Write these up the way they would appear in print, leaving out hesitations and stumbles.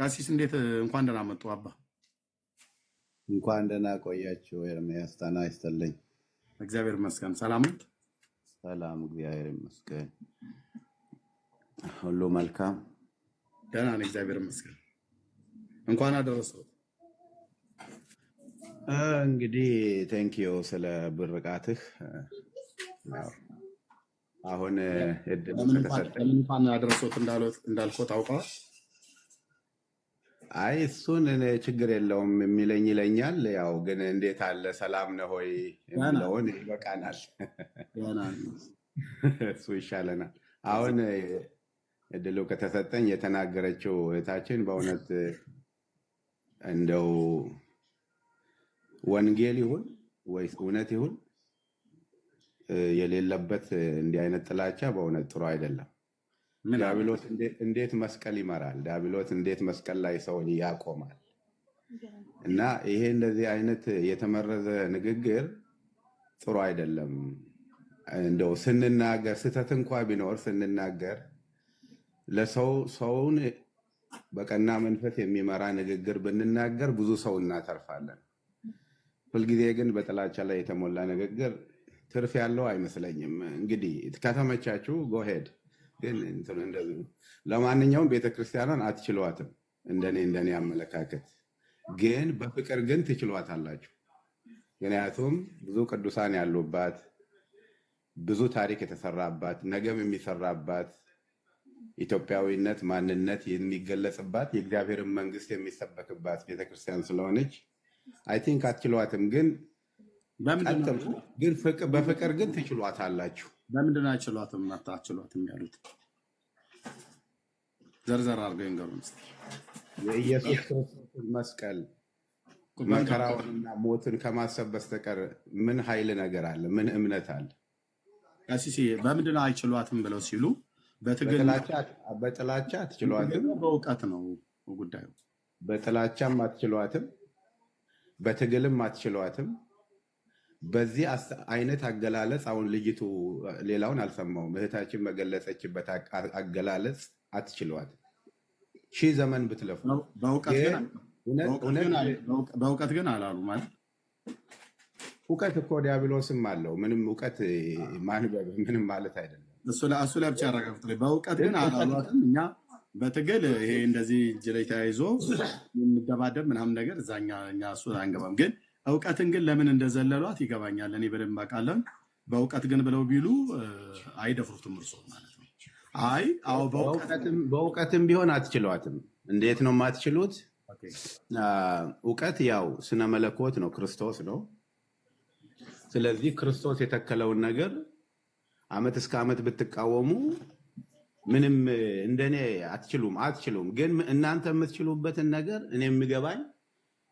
ቀሲስ እንዴት እንኳን ደህና መጡ አባ። እንኳን ደህና ቆያችሁ። ኤርምያስ ጤና ይስጥልኝ። እግዚአብሔር ይመስገን። ሰላም ነው? ሰላም፣ እግዚአብሔር ይመስገን። ሁሉ መልካም። ደህና ነኝ፣ እግዚአብሔር ይመስገን። እንኳን አደረሰው። እንግዲህ ቴንኪዩ ስለ ብርቃትህ። አሁን እድል ስለተሰጠኝ እንኳን አደረሰው እንዳልከው ታውቀዋል። አይ እሱን እኔ ችግር የለውም የሚለኝ ይለኛል። ያው ግን እንዴት አለ ሰላም ነው ሆይ የሚለውን ይበቃናል። እሱ ይሻለናል። አሁን እድሉ ከተሰጠኝ የተናገረችው እህታችን በእውነት እንደው ወንጌል ይሁን ወይስ እውነት ይሁን የሌለበት እንዲህ አይነት ጥላቻ በእውነት ጥሩ አይደለም። ዲያብሎስ እንዴት መስቀል ይመራል? ዲያብሎስ እንዴት መስቀል ላይ ሰውን ያቆማል? እና ይሄ እንደዚህ አይነት የተመረዘ ንግግር ጥሩ አይደለም። እንደው ስንናገር ስህተት እንኳ ቢኖር ስንናገር ሰውን በቀና መንፈስ የሚመራ ንግግር ብንናገር ብዙ ሰው እናተርፋለን። ሁልጊዜ ግን በጥላቻ ላይ የተሞላ ንግግር ትርፍ ያለው አይመስለኝም። እንግዲህ ከተመቻችሁ ጎሄድ ግን እንደዚህ ለማንኛውም ቤተክርስቲያኗን አትችሏትም። እንደኔ አመለካከት ግን በፍቅር ግን ትችሏታላችሁ። ምክንያቱም ብዙ ቅዱሳን ያሉባት ብዙ ታሪክ የተሰራባት ነገም የሚሰራባት ኢትዮጵያዊነት ማንነት የሚገለጽባት የእግዚአብሔርን መንግስት የሚሰበክባት ቤተክርስቲያን ስለሆነች አይ ቲንክ አትችሏትም። ግን በፍቅር ግን ትችሏታላችሁ። በምንድን ነው አትችሏትም? አትችሏትም ያሉት ዘርዘር አድርገው ይንገሩን እስኪ። የኢየሱስ ክርስቶስ መስቀል መከራውንና ሞትን ከማሰብ በስተቀር ምን ኃይል ነገር አለ? ምን እምነት አለ? ቀሲስ በምንድን ነው አይችሏትም ብለው ሲሉ በጥላቻ አትችሏትም። በእውቀት ነው ጉዳዩ። በጥላቻም አትችሏትም፣ በትግልም አትችሏትም። በዚህ አይነት አገላለጽ አሁን ልጅቱ ሌላውን አልሰማውም፣ እህታችን በገለጸችበት አገላለጽ አትችሏትም። ሺህ ዘመን ብትለፉ በእውቀት ግን አላሉ ማለት እውቀት እኮ ዲያብሎስም አለው። ምንም እውቀት ማንበብ ምንም ማለት አይደለም። እሱ ላይ ብቻ ያረጋግጥ። በእውቀት ግን አላሏትም። እኛ በትግል ይሄ እንደዚህ እጅ ላይ ተያይዞ የሚደባደብ ምናምን ነገር እኛ እሱ አንገባም። ግን እውቀትን ግን ለምን እንደዘለሏት ይገባኛል። እኔ በደንብ አውቃለሁ። በእውቀት ግን ብለው ቢሉ አይደፍሩትም እርሶ ማለት ነው። አይ አዎ በእውቀትም ቢሆን አትችሏትም። እንዴት ነው የማትችሉት? እውቀት ያው ስነ መለኮት ነው፣ ክርስቶስ ነው። ስለዚህ ክርስቶስ የተከለውን ነገር አመት እስከ አመት ብትቃወሙ ምንም እንደኔ አትችሉም። ግን እናንተ የምትችሉበትን ነገር እኔ የሚገባኝ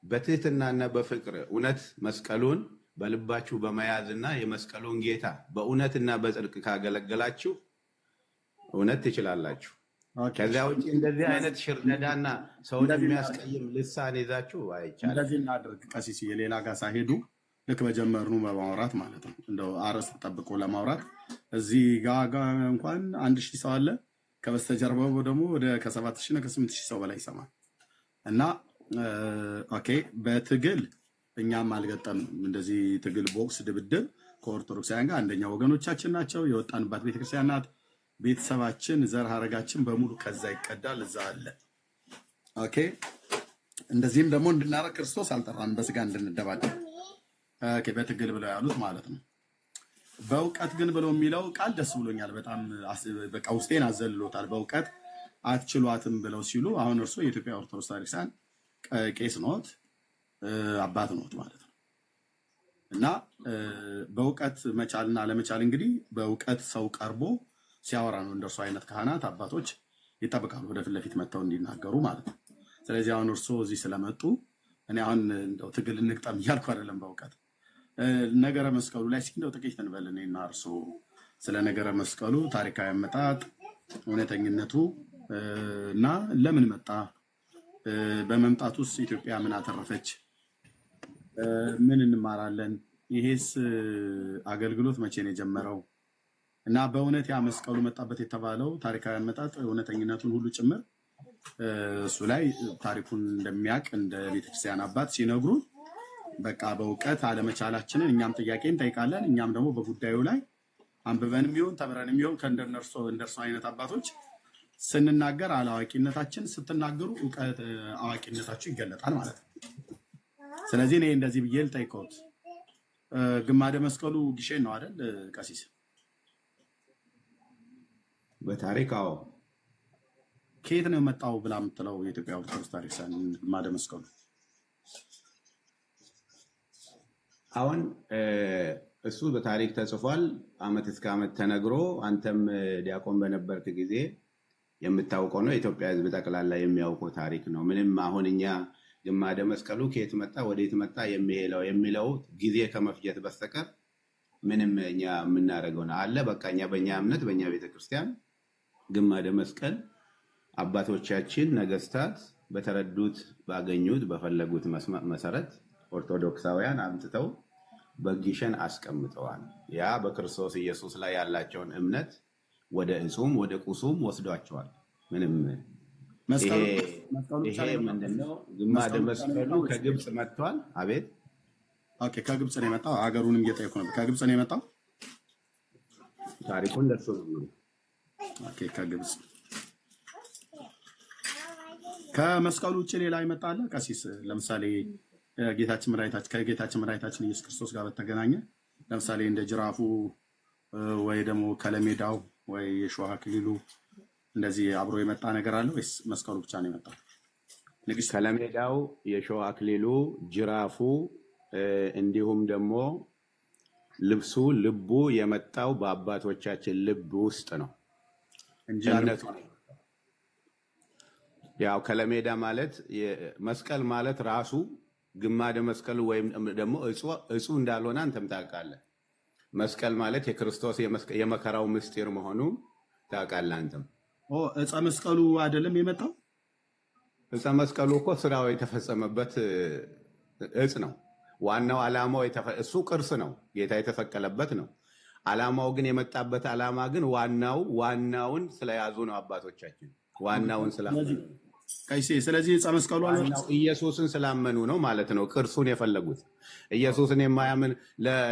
በትህትናና በፍቅር እውነት መስቀሉን በልባችሁ በመያዝና የመስቀሉን ጌታ በእውነትና በጽድቅ ካገለገላችሁ እውነት ትችላላችሁ። ከዚያ ውጭ እንደዚህ አይነት ሽርነዳና ሰውን የሚያስቀይም ልሳን ይዛችሁ አይቻልም። እንደዚህ እናድርግ ቀሲስ፣ የሌላ ጋር ሳይሄዱ ልክ በጀመርኑ በማውራት ማለት ነው። እንደው አርዕስት ጠብቆ ለማውራት እዚህ ጋር እንኳን 1000 ሰው አለ፣ ከበስተጀርባው ደግሞ ወደ ከ7000 እና ከ8000 ሰው በላይ ይሰማል። እና ኦኬ በትግል እኛም አልገጠምንም። እንደዚህ ትግል ቦክስ ድብድብ ከኦርቶዶክሳውያን ጋር አንደኛ ወገኖቻችን ናቸው። የወጣንባት ቤተክርስቲያን ናት። ቤተሰባችን ዘር ሀረጋችን በሙሉ ከዛ ይቀዳል፣ እዛ አለ። ኦኬ እንደዚህም ደግሞ እንድናረግ ክርስቶስ አልጠራንም፣ በስጋ እንድንደባደብ። ኦኬ በትግል ብለው ያሉት ማለት ነው። በእውቀት ግን ብለው የሚለው ቃል ደስ ብሎኛል በጣም በቃ ውስጤን አዘልሎታል። በእውቀት አትችሏትም ብለው ሲሉ አሁን እርሶ የኢትዮጵያ ኦርቶዶክስ ቤተክርስቲያን ቄስ ኖት፣ አባት ኖት ማለት ነው። እና በእውቀት መቻልና አለመቻል እንግዲህ በእውቀት ሰው ቀርቦ ሲያወራ ነው እንደርሱ አይነት ካህናት አባቶች ይጠብቃሉ፣ ወደ ፊት ለፊት መጥተው እንዲናገሩ ማለት ነው። ስለዚህ አሁን እርሶ እዚህ ስለመጡ እኔ አሁን እንደው ትግል እንግጠም እያልኩ አይደለም። በእውቀት ነገረ መስቀሉ ላይ እስኪ እንደው ጥቂት እንበል እኔና እርሶ ስለ ነገረ መስቀሉ ታሪካዊ አመጣጥ፣ እውነተኝነቱ እና ለምን መጣ፣ በመምጣት ውስጥ ኢትዮጵያ ምን አተረፈች፣ ምን እንማራለን፣ ይሄስ አገልግሎት መቼ ነው የጀመረው እና በእውነት ያ መስቀሉ መጣበት የተባለው ታሪካዊ አመጣጥ እውነተኝነቱን ሁሉ ጭምር እሱ ላይ ታሪኩን እንደሚያውቅ እንደ ቤተክርስቲያን አባት ሲነግሩ በቃ በእውቀት አለመቻላችንን እኛም ጥያቄ እንጠይቃለን። እኛም ደግሞ በጉዳዩ ላይ አንብበንም ይሁን ተምረንም ይሁን ከእንደነርሱ አይነት አባቶች ስንናገር አላዋቂነታችን፣ ስትናገሩ እውቀት አዋቂነታችሁ ይገለጣል ማለት ነው። ስለዚህ እኔ እንደዚህ ብዬ ልጠይቀውት። ግማደ መስቀሉ ግሼን ነው አይደል ቀሲስ? በታሪክ አዎ። ከየት ነው የመጣው ብላ የምትለው የኢትዮጵያ ኦርቶዶክስ ታሪክ ግማደ መስቀሉ? አሁን እሱ በታሪክ ተጽፏል። ዓመት እስከ ዓመት ተነግሮ አንተም ዲያቆን በነበርክ ጊዜ የምታውቀው ነው። የኢትዮጵያ ሕዝብ ጠቅላላ የሚያውቀው ታሪክ ነው። ምንም አሁን እኛ ግማደ መስቀሉ ከየት መጣ ወዴት መጣ የሚለው ጊዜ ከመፍጀት በስተቀር ምንም እኛ የምናደርገው ነው አለ። በቃ እኛ በእኛ እምነት በእኛ ቤተክርስቲያን ግማደ መስቀል አባቶቻችን ነገስታት በተረዱት ባገኙት በፈለጉት መሰረት ኦርቶዶክሳውያን አምጥተው በግሸን አስቀምጠዋል። ያ በክርስቶስ ኢየሱስ ላይ ያላቸውን እምነት ወደ እጹም ወደ ቁሱም ወስዷቸዋል። ምንም ይሄ ምንድነው? ግማደ መስቀሉ ከግብፅ መጥቷል። አቤት ኦኬ፣ ከግብፅ ነው የመጣው። ሀገሩንም እየጠየኩ ነበር። ከግብፅ ነው የመጣው። ታሪኩን ደርሶ ነው። ኦኬ፣ ከግብፅ ከመስቀሉ ውጭ ሌላ ይመጣል ቀሲስ? ለምሳሌ ከጌታችን መድኃኒታችን ኢየሱስ ክርስቶስ ጋር በተገናኘ ለምሳሌ እንደ ጅራፉ ወይ ደግሞ ከለሜዳው ወይ የሾህ አክሊሉ እንደዚህ አብሮ የመጣ ነገር አለ ወይስ መስቀሉ ብቻ ነው የመጣው? ከለሜዳው፣ የሾህ አክሊሉ፣ ጅራፉ እንዲሁም ደግሞ ልቡ የመጣው በአባቶቻችን ልብ ውስጥ ነው እንጂ እምነቱ ነው። ያው ከለሜዳ ማለት መስቀል ማለት ራሱ ግማደ መስቀሉ ወይም ደግሞ እጹ እንዳልሆነ አንተም ታውቃለህ። መስቀል ማለት የክርስቶስ የመከራው ምስጢር መሆኑ ታውቃለህ አንተም። ዕፀ መስቀሉ አይደለም የመጣው? ዕፀ መስቀሉ እኮ ስራው የተፈጸመበት እጽ ነው። ዋናው ዓላማው እሱ ቅርስ ነው፣ ጌታ የተሰቀለበት ነው። ዓላማው ግን የመጣበት ዓላማ ግን ዋናውን ስለያዙ ነው አባቶቻችን፣ ዋናውን ስላመኑ ነው። ስለዚህ ዕፀ መስቀሉ ኢየሱስን ስላመኑ ነው ማለት ነው ቅርሱን የፈለጉት። ኢየሱስን የማያምን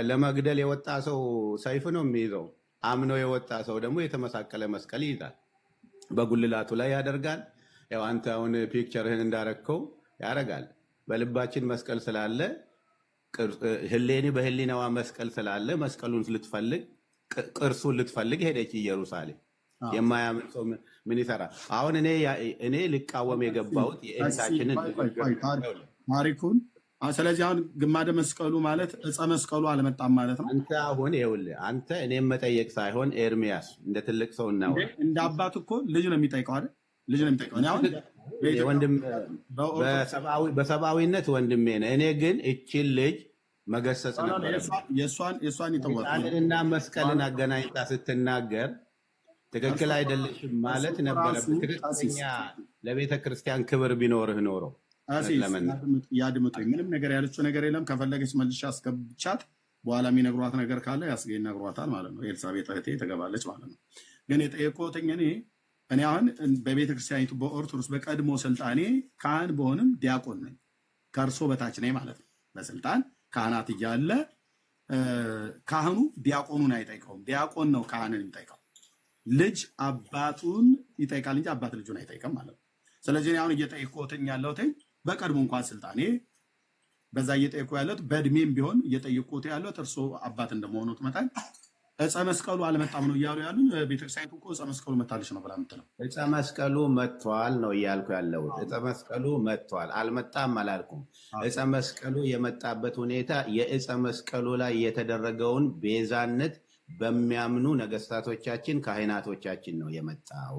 ለመግደል የወጣ ሰው ሰይፍ ነው የሚይዘው። አምኖ የወጣ ሰው ደግሞ የተመሳቀለ መስቀል ይይዛል፣ በጉልላቱ ላይ ያደርጋል። ያው አንተ አሁን ፒክቸርህን እንዳረከው ያደርጋል። በልባችን መስቀል ስላለ ህሌኒ በህሊናዋ መስቀል ስላለ መስቀሉን ልትፈልግ ቅርሱን ልትፈልግ ሄደች ኢየሩሳሌም። የማያምን ሰው ምን ይሰራል? አሁን እኔ ልቃወም የገባሁት የእንታችንን ታሪኩን። ስለዚህ አሁን ግማደ መስቀሉ ማለት ዕፀ መስቀሉ አልመጣም ማለት ነው። አንተ አሁን ይኸውልህ፣ አንተ እኔም መጠየቅ ሳይሆን ኤርሚያስ እንደ ትልቅ ሰው እናወራ። እንደ አባት እኮ ልጅ ነው የሚጠይቀው አይደል? ልጅ ነው የሚጠይቀው። ወንድም በሰብአዊነት ወንድሜ ነህ። እኔ ግን እቺን ልጅ መገሰጽ ነበር። የእሷን ይጠዋል እና መስቀልን አገናኝታ ስትናገር ትክክል አይደለሽም ማለት ነበረብህ። ትክክለኛ ለቤተ ክርስቲያን ክብር ቢኖርህ ኖሮ ያድምጡኝ። ምንም ነገር ያለችው ነገር የለም። ከፈለገች መልሼ አስገብቻት በኋላ የሚነግሯት ነገር ካለ ይነግሯታል ማለት ነው። ኤልሳቤጥ እህቴ ተገባለች ማለት ነው። ግን የጠየቁትኝ እኔ አሁን በቤተ ክርስቲያኒቱ በኦርቶዶክስ በቀድሞ ስልጣኔ ካህን በሆንም ዲያቆን ነኝ። ከእርሶ በታች ነኝ ማለት ነው። በስልጣን ካህናት እያለ ካህኑ ዲያቆኑን አይጠይቀውም። ዲያቆን ነው ካህንን የሚጠይቀው። ልጅ አባቱን ይጠይቃል እንጂ አባት ልጁን አይጠይቅም ማለት ነው። ስለዚህ አሁን እየጠየቅኩትኝ ያለሁት በቀድሞ እንኳን ስልጣኔ በዛ እየጠየቁ ያለሁት በእድሜም ቢሆን እየጠየቅኩት ያለሁት እርሶ አባት እንደመሆኑት መጠን ዕፀ መስቀሉ አልመጣም ነው እያሉ ያሉኝ። ቤተክርስቲያኒቱ እኮ ዕፀ መስቀሉ መታለች ነው ብላ የምትለው። ዕፀ መስቀሉ መጥቷል ነው እያልኩ ያለሁት። ዕፀ መስቀሉ መጥቷል፣ አልመጣም አላልኩም። ዕፀ መስቀሉ የመጣበት ሁኔታ የዕፀ መስቀሉ ላይ የተደረገውን ቤዛነት በሚያምኑ ነገስታቶቻችን ካህናቶቻችን ነው የመጣው።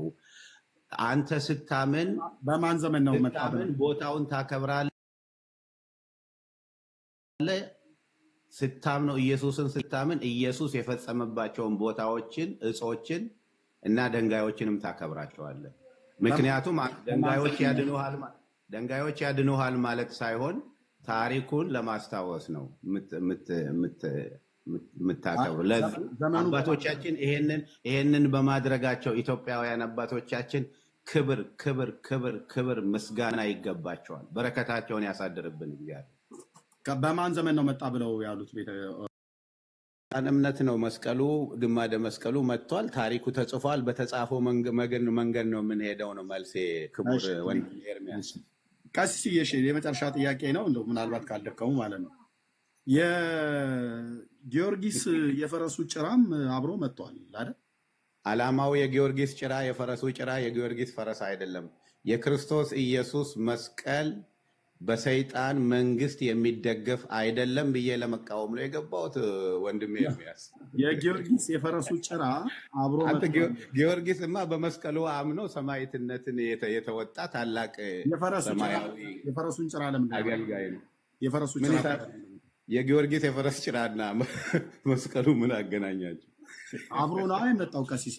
አንተ ስታምን በማን ዘመን ነው መጣ? ቦታውን ታከብራለህ። ስታምነው ኢየሱስን ስታምን ኢየሱስ የፈጸመባቸውን ቦታዎችን፣ እጾችን እና ድንጋዮችንም ታከብራቸዋለህ። ምክንያቱም ድንጋዮች ያድኑሃል ማለት ሳይሆን ታሪኩን ለማስታወስ ነው የምታከብሩ። አባቶቻችን ይሄንን በማድረጋቸው ኢትዮጵያውያን አባቶቻችን ክብር ክብር ክብር ክብር ምስጋና ይገባቸዋል። በረከታቸውን ያሳድርብን እግዚአብሔር። በማን ዘመን ነው መጣ ብለው ያሉት? ያን እምነት ነው። መስቀሉ ግማደ መስቀሉ መጥቷል። ታሪኩ ተጽፏል። በተጻፈው መንገድ ነው የምንሄደው ነው መልሴ። ክቡር ወንድም ኤርሚያስ ቀሲስ የመጨረሻ ጥያቄ ነው፣ እንደው ምናልባት ካልደከሙ ማለት ነው። የጊዮርጊስ የፈረሱ ጭራም አብሮ መጥቷል አይደል? ዓላማው የጊዮርጊስ ጭራ የፈረሱ ጭራ የጊዮርጊስ ፈረስ አይደለም። የክርስቶስ ኢየሱስ መስቀል በሰይጣን መንግስት የሚደገፍ አይደለም ብዬ ለመቃወም ነው የገባሁት። ወንድሜ ኤርሚያስ የጊዮርጊስ የፈረሱ ጭራ አብሮ አንተ ጊዮርጊስማ በመስቀሉ አምኖ ሰማዕትነትን የተወጣ ታላቅ የፈረሱን ጭራ ለምን አገልጋይ ነው። የፈረሱ ጭራ የጊዮርጊስ የፈረስ ጭራና መስቀሉ ምን አገናኛቸው? አብሮ ነው የመጣው ቀሲስ።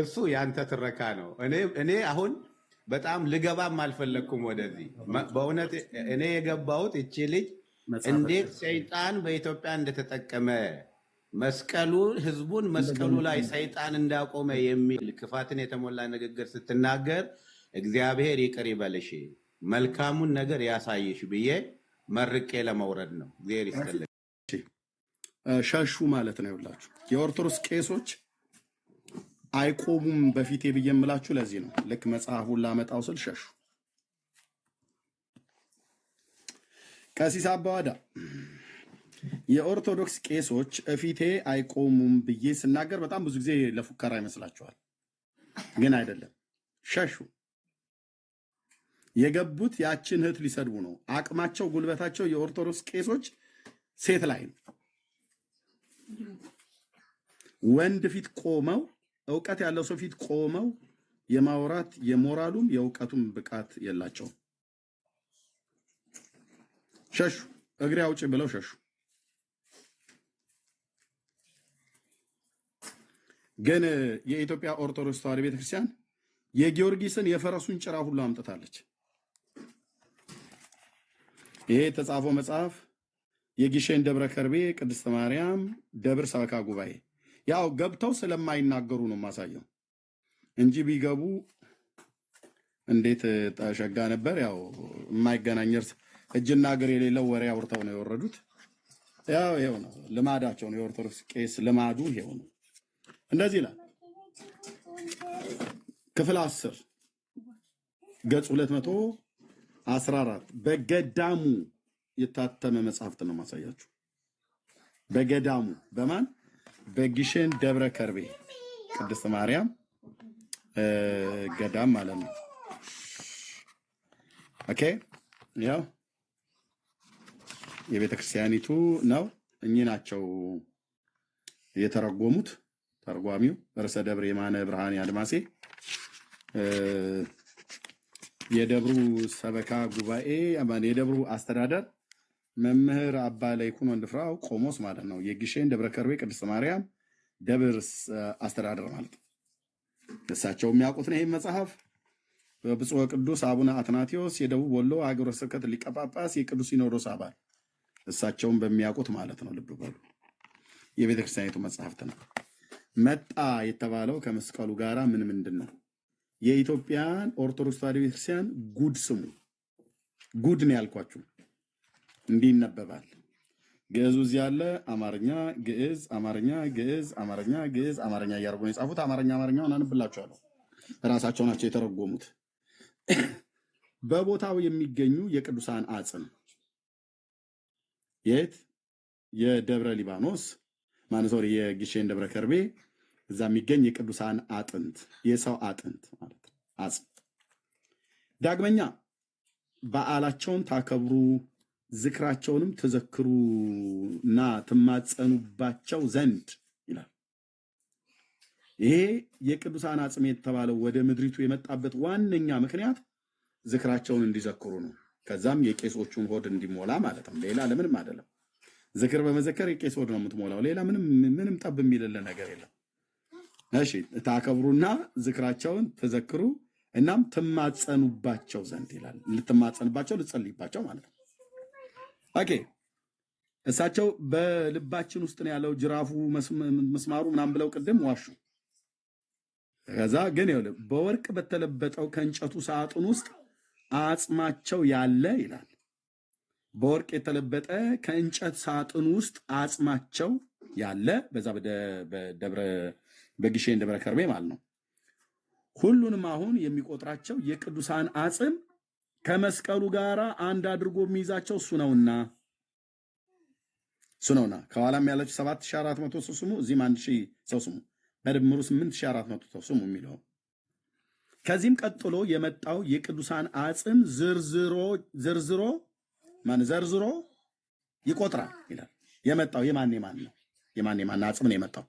እሱ ያንተ ትረካ ነው። እኔ አሁን በጣም ልገባም አልፈለግኩም ወደዚህ። በእውነት እኔ የገባሁት እቺ ልጅ እንዴት ሰይጣን በኢትዮጵያ እንደተጠቀመ መስቀሉ ህዝቡን መስቀሉ ላይ ሰይጣን እንዳቆመ የሚል ክፋትን የተሞላ ንግግር ስትናገር እግዚአብሔር ይቅር ይበልሽ መልካሙን ነገር ያሳይሽ ብዬ መርቄ ለመውረድ ነው። እግዚአብሔር ይስጥልኝ። ሸሹ ማለት ነው። ይኸውላችሁ የኦርቶዶክስ ቄሶች አይቆሙም በፊቴ ብዬ የምላችሁ ለዚህ ነው። ልክ መጽሐፉን ላመጣው ስል ሸሹ። ቀሲስ አባዋዳ የኦርቶዶክስ ቄሶች እፊቴ አይቆሙም ብዬ ስናገር በጣም ብዙ ጊዜ ለፉከራ ይመስላችኋል፣ ግን አይደለም። ሸሹ። የገቡት ያችን እህት ሊሰድቡ ነው። አቅማቸው ጉልበታቸው የኦርቶዶክስ ቄሶች ሴት ላይ ነው። ወንድ ፊት ቆመው እውቀት ያለው ሰው ፊት ቆመው የማውራት የሞራሉም የእውቀቱም ብቃት የላቸውም። ሸሹ። እግሬ አውጪ ብለው ሸሹ። ግን የኢትዮጵያ ኦርቶዶክስ ተዋሕዶ ቤተክርስቲያን የጊዮርጊስን የፈረሱን ጭራ ሁሉ አምጥታለች። ይሄ የተጻፈው መጽሐፍ የጊሼን ደብረ ከርቤ ቅድስት ማርያም ደብር ሰበካ ጉባኤ። ያው ገብተው ስለማይናገሩ ነው ማሳየው እንጂ ቢገቡ እንዴት ተሸጋ ነበር። ያው የማይገናኝ እጅና እግር የሌለው ወሬ አውርተው ነው የወረዱት። ያው ይሄው ነው ልማዳቸው ነው። የኦርቶዶክስ ቄስ ልማዱ ይሄው ነው። እንደዚህ ይላል ክፍል 10 ገጽ 214 በገዳሙ የታተመ መጽሐፍት ነው ማሳያችሁ። በገዳሙ በማን በጊሼን ደብረ ከርቤ ቅድስት ማርያም ገዳም ማለት ነው። ኦኬ ያው የቤተ ክርስቲያኒቱ ነው። እኚህ ናቸው የተረጎሙት። ተርጓሚው ርዕሰ ደብረ የማነ ብርሃን አድማሴ፣ የደብሩ ሰበካ ጉባኤ የደብሩ አስተዳደር መምህር አባ ለይኩን ወንድፍራው ቆሞስ ማለት ነው። የጊሼን ደብረ ከርቤ ቅድስት ማርያም ደብር አስተዳደር ማለት ነው። እሳቸው የሚያውቁት ነው። ይሄ መጽሐፍ በብፁዕ ቅዱስ አቡነ አትናቴዎስ የደቡብ ወሎ ሀገረ ስብከት ሊቀ ጳጳስ የቅዱስ ሲኖዶስ አባል እሳቸውን በሚያውቁት ማለት ነው። ልብ በሉ የቤተክርስቲያኒቱ መጽሐፍት ነው። መጣ የተባለው ከመስቀሉ ጋራ ምንድን ነው? የኢትዮጵያን ኦርቶዶክስ ተዋሕዶ ቤተክርስቲያን ጉድ ስሙ። ጉድ ነው ያልኳችሁ። እንዲህ ይነበባል። ግዕዙ እዚህ ያለ አማርኛ፣ ግዕዝ፣ አማርኛ፣ ግዕዝ፣ አማርኛ፣ ግዕዝ፣ አማርኛ እያደረጉ ነው የጻፉት። አማርኛውን አነብላችኋለሁ። ራሳቸው ናቸው የተረጎሙት። በቦታው የሚገኙ የቅዱሳን አጽም የት የደብረ ሊባኖስ ማንሶር የጊሼን ደብረ ከርቤ እዛ የሚገኝ የቅዱሳን አጥንት የሰው አጥንት ማለት አጽም። ዳግመኛ በዓላቸውን ታከብሩ ዝክራቸውንም ተዘክሩና ትማጸኑባቸው ዘንድ ይላል። ይሄ የቅዱሳን አጽም የተባለው ወደ ምድሪቱ የመጣበት ዋነኛ ምክንያት ዝክራቸውን እንዲዘክሩ ነው። ከዛም የቄሶቹን ሆድ እንዲሞላ ማለት ነው። ሌላ ለምንም አይደለም። ዝክር በመዘከር የቄስ ሆድ ነው የምትሞላው። ሌላ ምንም ጠብ የሚልልን ነገር የለም። እሺ ታከብሩና ዝክራቸውን ተዘክሩ እናም ትማጸኑባቸው ዘንድ ይላል። ልትማጸኑባቸው ልትጸልይባቸው ማለት ነው። ኦኬ እሳቸው በልባችን ውስጥ ነው ያለው ጅራፉ መስማሩ ምናምን ብለው ቅድም ዋሹ። ከዛ ግን ይኸውልህ በወርቅ በተለበጠው ከእንጨቱ ሳጥን ውስጥ አጽማቸው ያለ ይላል። በወርቅ የተለበጠ ከእንጨት ሳጥን ውስጥ አጽማቸው ያለ በዛ በግሼን ደብረ ከርቤ ማለት ነው። ሁሉንም አሁን የሚቆጥራቸው የቅዱሳን አጽም ከመስቀሉ ጋር አንድ አድርጎ የሚይዛቸው እሱ ነውና ከኋላም ያለችው 7400 ሰው ስሙ፣ እዚህም 1000 ሰው ስሙ፣ በድምሩ 8400 ሰው ስሙ የሚለው። ከዚህም ቀጥሎ የመጣው የቅዱሳን አጽም ዘርዝሮ ይቆጥራል ይላል። የመጣው የማን ነው? የማን አጽም ነው የመጣው?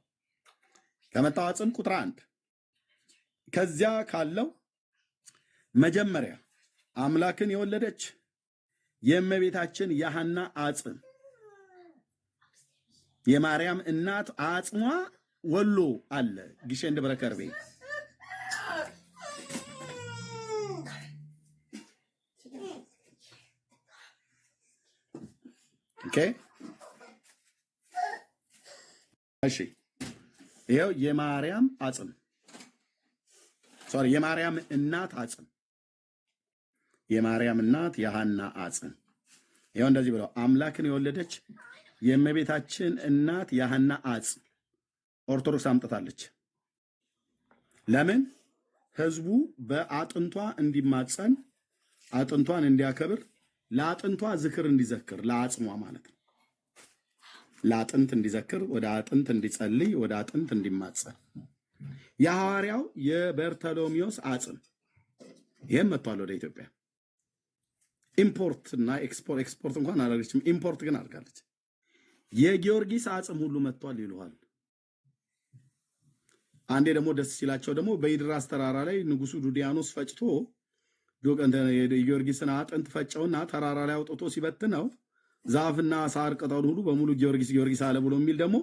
ከመጣው አጽም ቁጥር 1 ከዚያ ካለው መጀመሪያ አምላክን የወለደች የእመቤታችን የሐና አጽም የማርያም እናት አጽሟ ወሎ አለ ግሼን ደብረ ከርቤ። ኦኬ እሺ፣ ይሄው የማርያም እናት አጽም የማርያም እናት የሐና አጽም ይሄው እንደዚህ ብለው አምላክን የወለደች የእመቤታችን እናት የሐና አጽም ኦርቶዶክስ አምጥታለች። ለምን? ህዝቡ በአጥንቷ እንዲማጸን አጥንቷን እንዲያከብር ለአጥንቷ ዝክር እንዲዘክር ለአጽሟ ማለት ነው። ለአጥንት እንዲዘክር ወደ አጥንት እንዲጸልይ ወደ አጥንት እንዲማጸን የሐዋርያው የበርተሎሜዎስ አጽም ይሄም መጥቷል ወደ ኢትዮጵያ። ኢምፖርት እና ኤክስፖርት እንኳን አላደረገችም፣ ኢምፖርት ግን አድርጋለች። የጊዮርጊስ አጽም ሁሉ መጥቷል ይሉሃል። አንዴ ደግሞ ደስ ሲላቸው ደግሞ በኢድራስ ተራራ ላይ ንጉሱ ዱዲያኖስ ፈጭቶ የጊዮርጊስን አጥንት ፈጨውና ተራራ ላይ አውጥቶ ሲበትነው ዛፍና ሳር ቅጠሉ ሁሉ በሙሉ ጊዮርጊስ አለ ብሎ የሚል ደግሞ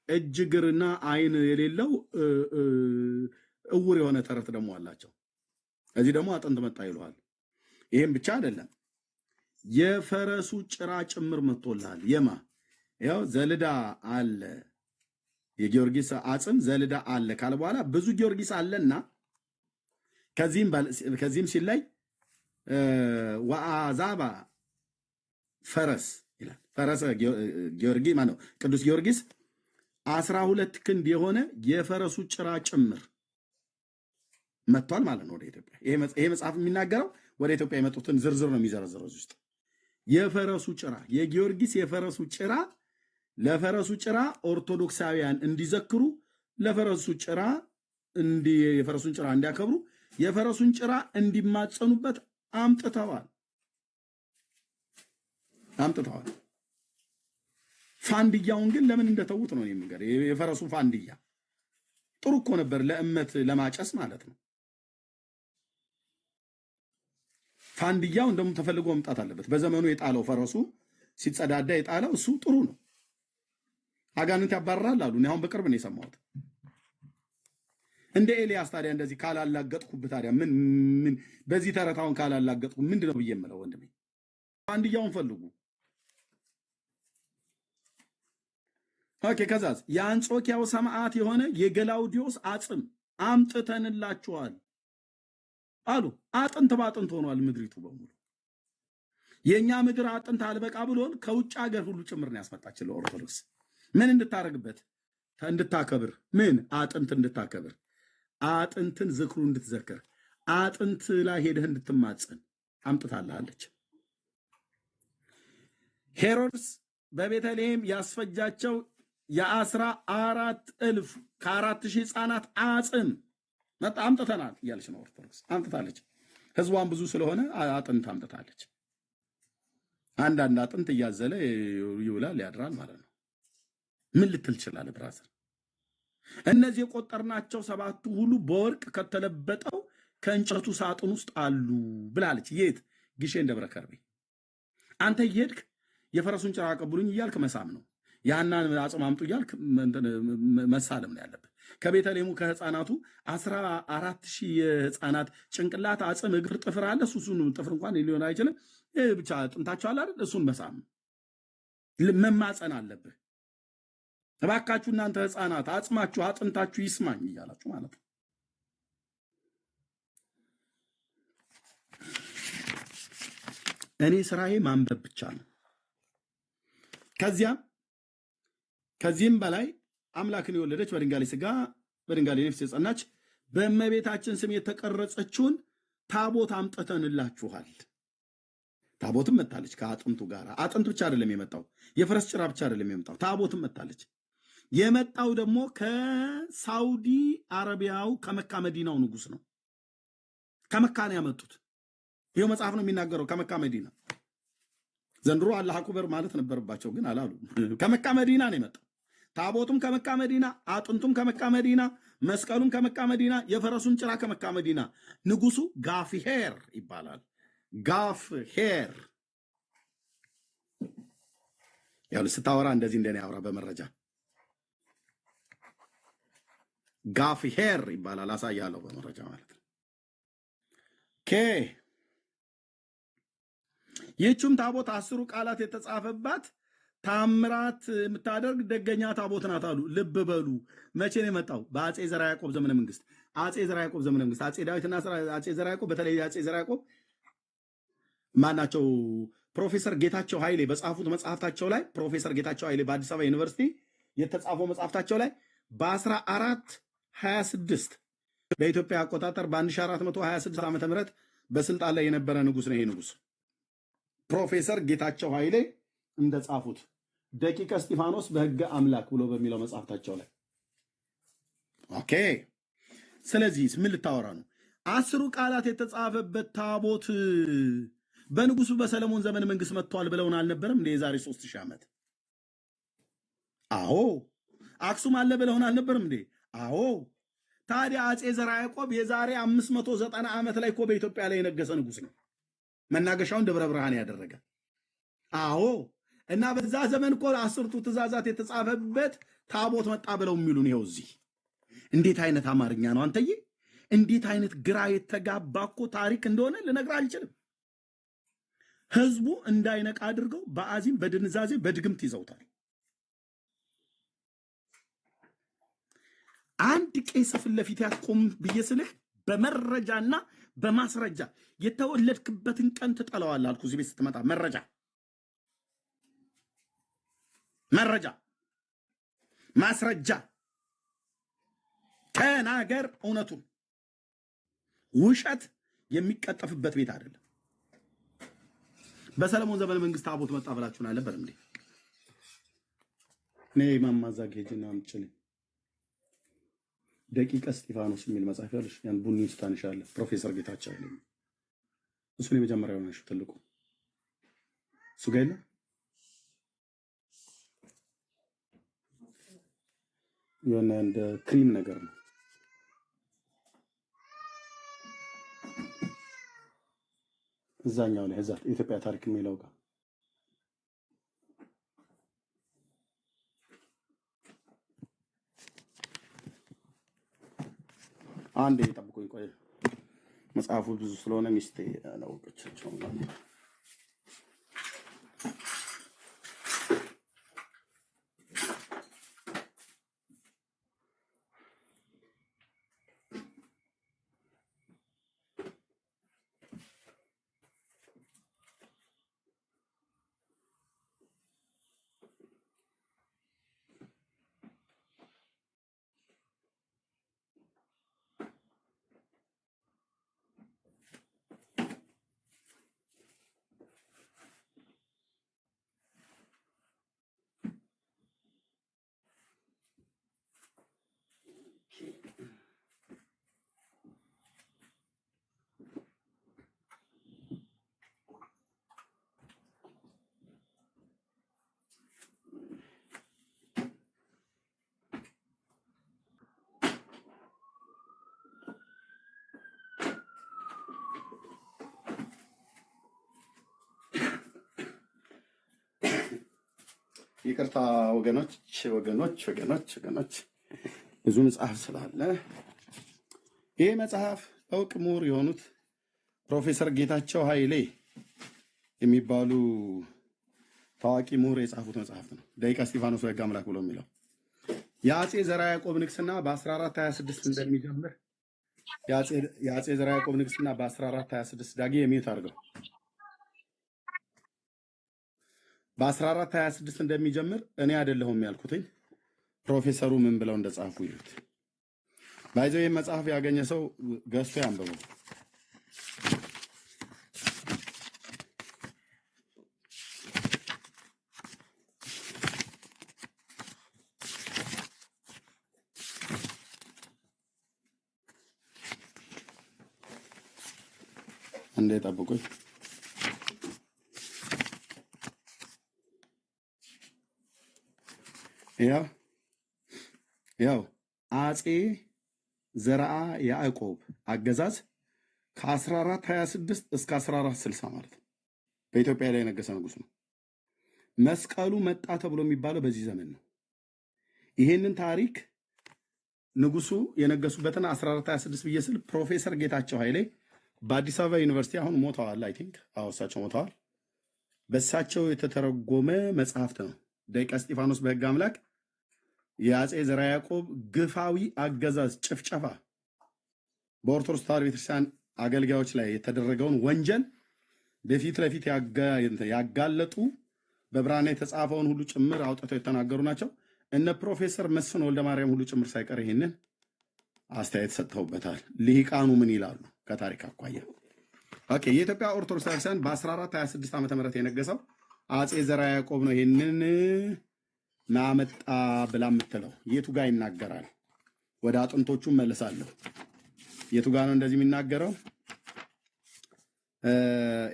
እጅ እግርና አይን የሌለው እውር የሆነ ተረት ደግሞ አላቸው። እዚህ ደግሞ አጥንት መጣ ይሉሃል። ይሄም ብቻ አይደለም፣ የፈረሱ ጭራ ጭምር መጥቶልሃል። ያው ዘልዳ አለ የጊዮርጊስ አጽም ዘልዳ አለ ካለ በኋላ ብዙ ጊዮርጊስ አለና ከዚህም ሲላይ ወአዛባ ፈረስ ይላል። ፈረሰ ጊዮርጊስ ማነው? ቅዱስ ጊዮርጊስ 12 ክንድ የሆነ የፈረሱ ጭራ ጭምር መጥቷል ማለት ነው ወደ ኢትዮጵያ። ይሄ መጽሐፍ የሚናገረው ወደ ኢትዮጵያ የመጡትን ዝርዝር ነው የሚዘረዝረው እዚህ ውስጥ። የፈረሱ ጭራ የጊዮርጊስ የፈረሱ ጭራ ለፈረሱ ጭራ ኦርቶዶክሳውያን እንዲዘክሩ የፈረሱን ጭራ እንዲያከብሩ የፈረሱን ጭራ እንዲማጸኑበት አምጥተዋል። ፋንድያውን ግን ለምን እንደተውት ነው የሚገር። የፈረሱ ፋንድያ ጥሩ እኮ ነበር ለእመት ለማጨስ ማለት ነው። ፋንድያው እንደውም ተፈልጎ መምጣት አለበት። በዘመኑ የጣለው ፈረሱ ሲጸዳዳ የጣለው እሱ ጥሩ ነው። አጋንንት ያባርራል አሉ። እኔ አሁን በቅርብ ነው የሰማሁት። እንደ ኤልያስ ታዲያ እንደዚህ ካላላገጥኩብህ ታዲያ ምን በዚህ ተረታውን ካላላገጥኩ ምንድነው ብዬ የምለው ወንድሜ? ፋንድያውን ፈልጉ። ኦኬ ከዛስ የአንጾኪያው ሰማዕት የሆነ የገላውዲዮስ አጽም አምጥተንላችኋል አሉ። አጥንት ባጥንት ሆኗል ምድሪቱ በሙሉ። የኛ ምድር አጥንት አልበቃ ብሎን ከውጭ ሀገር ሁሉ ጭምር ነው ያስመጣችን ለኦርቶዶክስ። ምን እንድታረግበት? እንድታከብር። ምን አጥንት እንድታከብር፣ አጥንትን ዝክሩ እንድትዘክር፣ አጥንት ላይ ሄደህ እንድትማጸን አምጥታለች። ሄሮድስ በቤተልሔም ያስፈጃቸው የ14,000 ከ4,000 ሕፃናት አጽም አምጥተናል እያለች ነው ኦርቶዶክስ። አምጥታለች። ህዝቧን ብዙ ስለሆነ አጥንት አምጥታለች። አንዳንድ አጥንት እያዘለ ይውላል ያድራል ማለት ነው። ምን ልትል ይችላል ብራዘር? እነዚህ የቆጠርናቸው 7ቱ ሁሉ በወርቅ ከተለበጠው ከእንጨቱ ሳጥን ውስጥ አሉ ብላለች። የት? ግሼን ደብረ ከርቤ። አንተ እየሄድክ የፈረሱን ጭራ አቀብሉኝ እያልክ መሳም ነው። ያናን አጽም አምጡ እያልክ መሳለም ነው ያለብህ። ከቤተልሔሙ ከህፃናቱ 14,000 የህፃናት ጭንቅላት አጽም እግር ጥፍር አለ። እሱን ጥፍር እንኳን ሊሆን አይችልም፣ ብቻ ጥንታቸው አለ አይደል? እሱን መሳም መማፀን አለብህ። እባካችሁ እናንተ ህፃናት አጽማችሁ አጥንታችሁ ይስማኝ እያላችሁ ማለት ነው። እኔ ስራዬ ማንበብ ብቻ ነው። ከዚህም በላይ አምላክን የወለደች በድንጋሌ ስጋ በድንጋሌ ነፍስ የጸናች በእመቤታችን ስም የተቀረጸችውን ታቦት አምጥተንላችኋል። ታቦትም መጣለች ከአጥንቱ ጋር። አጥንት ብቻ አይደለም የመጣው፣ የፈረስ ጭራ ብቻ አይደለም የመጣው፣ ታቦትም መጣለች። የመጣው ደግሞ ከሳውዲ አረቢያው ከመካ መዲናው ንጉስ ነው። ከመካ ነው ያመጡት። ይሄው መጽሐፍ ነው የሚናገረው። ከመካ መዲና ዘንድሮ አላህ አክበር ማለት ነበረባቸው፣ ግን አላሉ። ከመካ መዲና ነው የመጣው። ታቦቱም ከመካ መዲና፣ አጥንቱም ከመካ መዲና፣ መስቀሉም ከመካ መዲና፣ የፈረሱን ጭራ ከመካ መዲና። ንጉሱ ጋፍሄር ይባላል። ጋፍሄር ያው ስታወራ እንደዚህ እንደኔ ያወራ በመረጃ ጋፍሄር ይባላል። አሳያለሁ በመረጃ ማለት ነው። ይህችም ታቦት 10 ቃላት የተጻፈባት ታምራት የምታደርግ ደገኛ ታቦት ናት አሉ። ልብ በሉ። መቼ ነው የመጣው? በአጼ ዘርዓ ያዕቆብ ዘመነ መንግስት። አጼ ዘርዓ ያዕቆብ ዘመነ መንግስት አጼ ዳዊትና አጼ ዘርዓ ያዕቆብ፣ በተለይ አጼ ዘርዓ ያዕቆብ ማናቸው? ፕሮፌሰር ጌታቸው ኃይሌ በጻፉት መጽሐፍታቸው ላይ ፕሮፌሰር ጌታቸው ኃይሌ በአዲስ አበባ ዩኒቨርሲቲ የተጻፈው መጽሐፍታቸው ላይ በ1426 በኢትዮጵያ አቆጣጠር በ1426 ዓ.ም በስልጣን ላይ የነበረ ንጉስ ነው። ይሄ ንጉስ ፕሮፌሰር ጌታቸው ኃይሌ እንደጻፉት ደቂቀ እስጢፋኖስ በሕገ አምላክ ብሎ በሚለው መጽሐፍታቸው ላይ ኦኬ። ስለዚህ ምን ልታወራ ነው? 10 ቃላት የተጻፈበት ታቦት በንጉሱ በሰለሞን ዘመን መንግስት መጥቷል ብለውን አልነበረም እንደ የዛሬ 3000 ዓመት? አዎ። አክሱም አለ ብለውን አልነበረም እንዴ? አዎ። ታዲያ አጼ ዘርዓ ያዕቆብ የዛሬ 590 ዓመት ላይ እኮ በኢትዮጵያ ላይ የነገሰ ንጉስ ነው። መናገሻውን ደብረ ብርሃን ያደረገ። አዎ። እና በዛ ዘመን እኮ 10ቱ ትእዛዛት የተጻፈበት ታቦት መጣ ብለው የሚሉን ይኸው እዚህ። እንዴት አይነት አማርኛ ነው አንተዬ! እንዴት አይነት ግራ የተጋባ እኮ ታሪክ እንደሆነ ልነግርህ አልችልም። ህዝቡ እንዳይነቃ አድርገው በአዚም በድንዛዜ በድግምት ይዘውታል። አንድ ቄስ ፊት ለፊት ያቆም ብዬ ስልህ በመረጃና በማስረጃ የተወለድክበትን ቀን ትጠላዋለህ አልኩ። እዚህ ቤት ስትመጣ መረጃ ማስረጃ ተናገር። እውነቱን ውሸት የሚቀጠፍበት ቤት አይደለም። በሰለሞን ዘመን መንግስት ታቦት መጣ ብላችሁን አልነበረም እንዴ? እኔ ማማዛግ ሄጅና አምጭልኝ ደቂቀ እስጢፋኖስ የሚል መጽሐፍ ያለሽ ያን ቡኒ ስታንሻለህ ፕሮፌሰር ጌታቸው አይደለም እሱን የመጀመሪያው ነው ትልቁ እሱ ጋር የለም። የሆነ እንደ ክሪም ነገር ነው። እዛኛው ላይ እዛ ኢትዮጵያ ታሪክ የሚለው ጋር አንዴ ጠብቆኝ ቆይ። መጽሐፉ ብዙ ስለሆነ ሚስቴ አላወቀቻቸው ነው። ይቅርታ ወገኖች ብዙ መጽሐፍ ስላለ ይሄ መጽሐፍ እውቅ ምሁር የሆኑት ፕሮፌሰር ጌታቸው ኃይሌ የሚባሉ ታዋቂ ምሁር የጻፉት መጽሐፍ ነው። ደቂቀ እስጢፋኖስ በሕገ አምላክ ብሎ የሚለው የአጼ ዘርዓ ያዕቆብ ንግስና በ1426 እንደሚጀምር የአጼ ዘርዓ ያዕቆብ ንግስና በ1426 ዳጊ የሚዩት አድርገው በ1426 እንደሚጀምር እኔ አይደለሁም ያልኩትኝ ፕሮፌሰሩ ምን ብለው እንደጻፉ ይሉት ባይዘው መጽሐፍ ያገኘ ሰው ገዝቶ ያንብበው። እንዴ ጠብቁኝ። ያው ያው አጼ ዘርዓ ያዕቆብ አገዛዝ ከ1426 እስከ 1460 ማለት ነው። በኢትዮጵያ ላይ የነገሰ ንጉስ ነው። መስቀሉ መጣ ተብሎ የሚባለው በዚህ ዘመን ነው። ይሄንን ታሪክ ንጉሱ የነገሱበትን 1426 ብዬ ስል ፕሮፌሰር ጌታቸው ኃይሌ በአዲስ አበባ ዩኒቨርሲቲ አሁን ሞተዋል። አይ ቲንክ እሳቸው ሞተዋል። በእሳቸው የተተረጎመ መጽሐፍት ነው። ደቂቀ እስጢፋኖስ በሕግ አምላክ የአጼ ዘርዓ ያዕቆብ ግፋዊ አገዛዝ ጭፍጨፋ በኦርቶዶክስ ተዋሕዶ ቤተክርስቲያን አገልጋዮች ላይ የተደረገውን ወንጀል በፊት ለፊት ያጋለጡ በብራና የተጻፈውን ሁሉ ጭምር አውጥተው የተናገሩ ናቸው። እነ ፕሮፌሰር መስፍን ወልደ ማርያም ሁሉ ጭምር ሳይቀር ይህንን አስተያየት ሰጥተውበታል። ልሂቃኑ ምን ይላሉ ከታሪክ አኳያ? ኦኬ፣ የኢትዮጵያ ኦርቶዶክስ ቤተክርስቲያን በ1426 ዓመተ ምህረት የነገሰው አጼ ዘርዓ ያዕቆብ ነው። ይህንን ማመጣ ብላ የምትለው የቱ ጋር ይናገራል? ወደ አጥንቶቹ መለሳለሁ። የቱ ጋር ነው እንደዚህ የሚናገረው?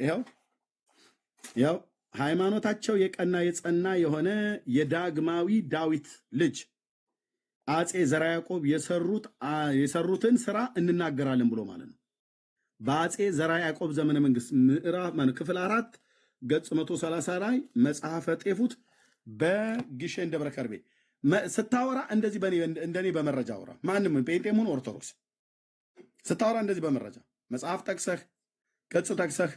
ይኸው ሃይማኖታቸው የቀና የጸና የሆነ የዳግማዊ ዳዊት ልጅ አጼ ዘርዓ ያዕቆብ የሰሩትን ስራ እንናገራለን ብሎ ማለት ነው። በአጼ ዘርዓ ያዕቆብ ዘመነ መንግስት ምዕራፍ ክፍል 4 ገጽ 130 ላይ መጽሐፈ ጤፉት በግሸን ደብረ ከርቤ ስታወራ እንደዚህ እንደኔ በመረጃ አውራ። ማንም ጴንጤሙን ኦርቶዶክስ ስታወራ እንደዚህ በመረጃ መጽሐፍ ጠቅሰህ ገጽ ጠቅሰህ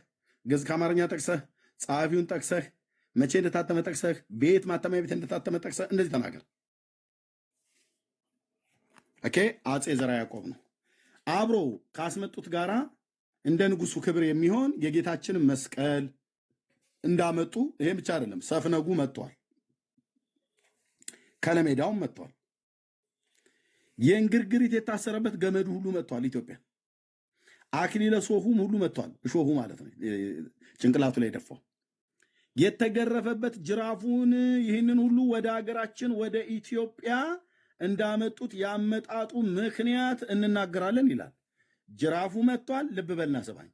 ግዕዝ ከአማርኛ ጠቅሰህ ጸሐፊውን ጠቅሰህ መቼ እንደታተመ ጠቅሰህ ቤት ማተሚያ ቤት እንደታተመ ጠቅሰህ እንደዚህ ተናገር። ኦኬ፣ አጼ ዘርዓ ያዕቆብ ነው። አብሮ ካስመጡት ጋራ እንደ ንጉሱ ክብር የሚሆን የጌታችንን መስቀል እንዳመጡ ይሄን ብቻ አይደለም፣ ሰፍነጉ መጥቷል፣ ከለሜዳውም መጥቷል፣ የእንግርግሪት የታሰረበት ገመዱ ሁሉ መጥቷል። ኢትዮጵያ አክሊለ ሶፉም ሁሉ መጥቷል። እሾሁ ማለት ነው፣ ጭንቅላቱ ላይ ደፋው የተገረፈበት ጅራፉን። ይህንን ሁሉ ወደ ሀገራችን ወደ ኢትዮጵያ እንዳመጡት ያመጣጡ ምክንያት እንናገራለን ይላል። ጅራፉ መጥቷል፣ ልብ በልና ስባኝ።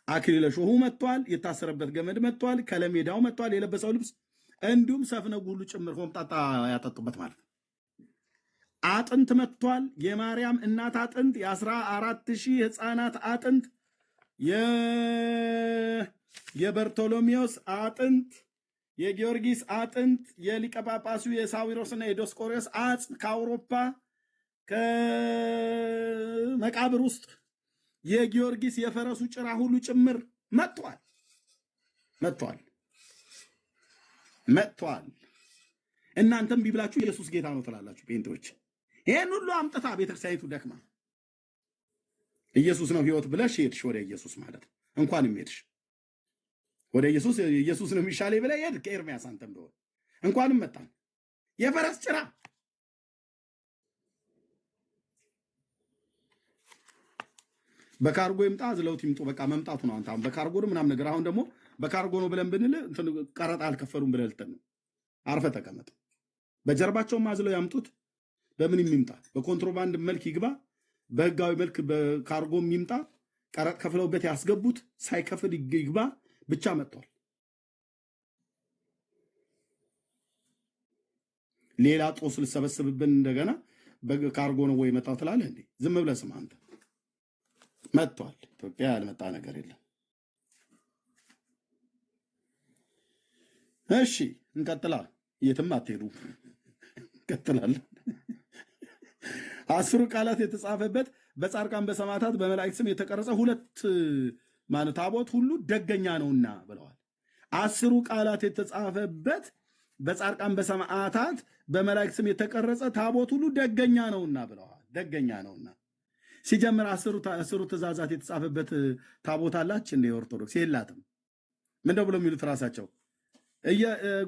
አክሊለ ሾሁ መጥቷል፣ የታሰረበት ገመድ መጥቷል፣ ከለሜዳው መጥቷል፣ የለበሰው ልብስ እንዲሁም ሰፍነጉ ሁሉ ጭምር ሆምጣጣ ያጠጡበት ማለት ነው። አጥንት መጥቷል፣ የማርያም እናት አጥንት፣ የ14,000 ህፃናት አጥንት፣ የበርቶሎሜዎስ አጥንት፣ የጊዮርጊስ አጥንት፣ የሊቀ ጳጳሱ የሳዊሮስና የዲዮስቆሮስ አጽም ከአውሮፓ ከመቃብር ውስጥ የጊዮርጊስ የፈረሱ ጭራ ሁሉ ጭምር መጥቷል መጥቷል። እናንተም ቢብላችሁ ኢየሱስ ጌታ ነው ትላላችሁ ጴንጤዎች። ይሄን ሁሉ አምጥታ ቤተክርስቲያኒቱ ደክማ ኢየሱስ ነው ህይወት ብለሽ ሄድሽ ወደ ኢየሱስ ማለት እንኳንም ሄድሽ ወደ ኢየሱስ ነው የሚሻለኝ ብለህ ሄድክ። ኤርሚያስ አንተም ቢሆን እንኳንም መጣን። የፈረስ ጭራ በካርጎ ይምጣ ዝለውት ይምጡ፣ በቃ መምጣቱ ነው። አንተ አሁን በካርጎ ነው ምናምን ነገር፣ አሁን ደግሞ በካርጎ ነው ብለን ብንል ቀረጥ አልከፈሉም ብለህ ልትል ነው። አርፈ ተቀመጥ። በጀርባቸውም አዝለው ያምጡት። በምን ይምጣ? በኮንትሮባንድ መልክ ይግባ፣ በህጋዊ መልክ በካርጎም ይምጣ፣ ቀረጥ ከፍለውበት ያስገቡት፣ ሳይከፍል ይግባ፣ ብቻ መጥቷል። ሌላ ጦስ ልሰበስብብን እንደገና በካርጎ ነው ወይ መጣው ትላለህ እንዴ? ዝም ብለህ ስማ አንተ። መጥቷል። ኢትዮጵያ ያልመጣ ነገር የለም። እሺ እንቀጥላ። የትም አትሄዱ፣ እንቀጥላለን። 10 ቃላት የተጻፈበት በጻድቃን በሰማዕታት በመላእክት ስም የተቀረጸ 2 ማለት ታቦት ሁሉ ደገኛ ነውና ብለዋል። 10 ቃላት የተጻፈበት በጻድቃን በሰማዕታት በመላእክት ስም የተቀረጸ ታቦት ሁሉ ደገኛ ነውና ብለዋል። ደገኛ ነውና ሲጀምር 10 ትእዛዛት የተጻፈበት ታቦት አላች እንደ ኦርቶዶክስ የላትም። ምንድነው ብለው የሚሉት ራሳቸው?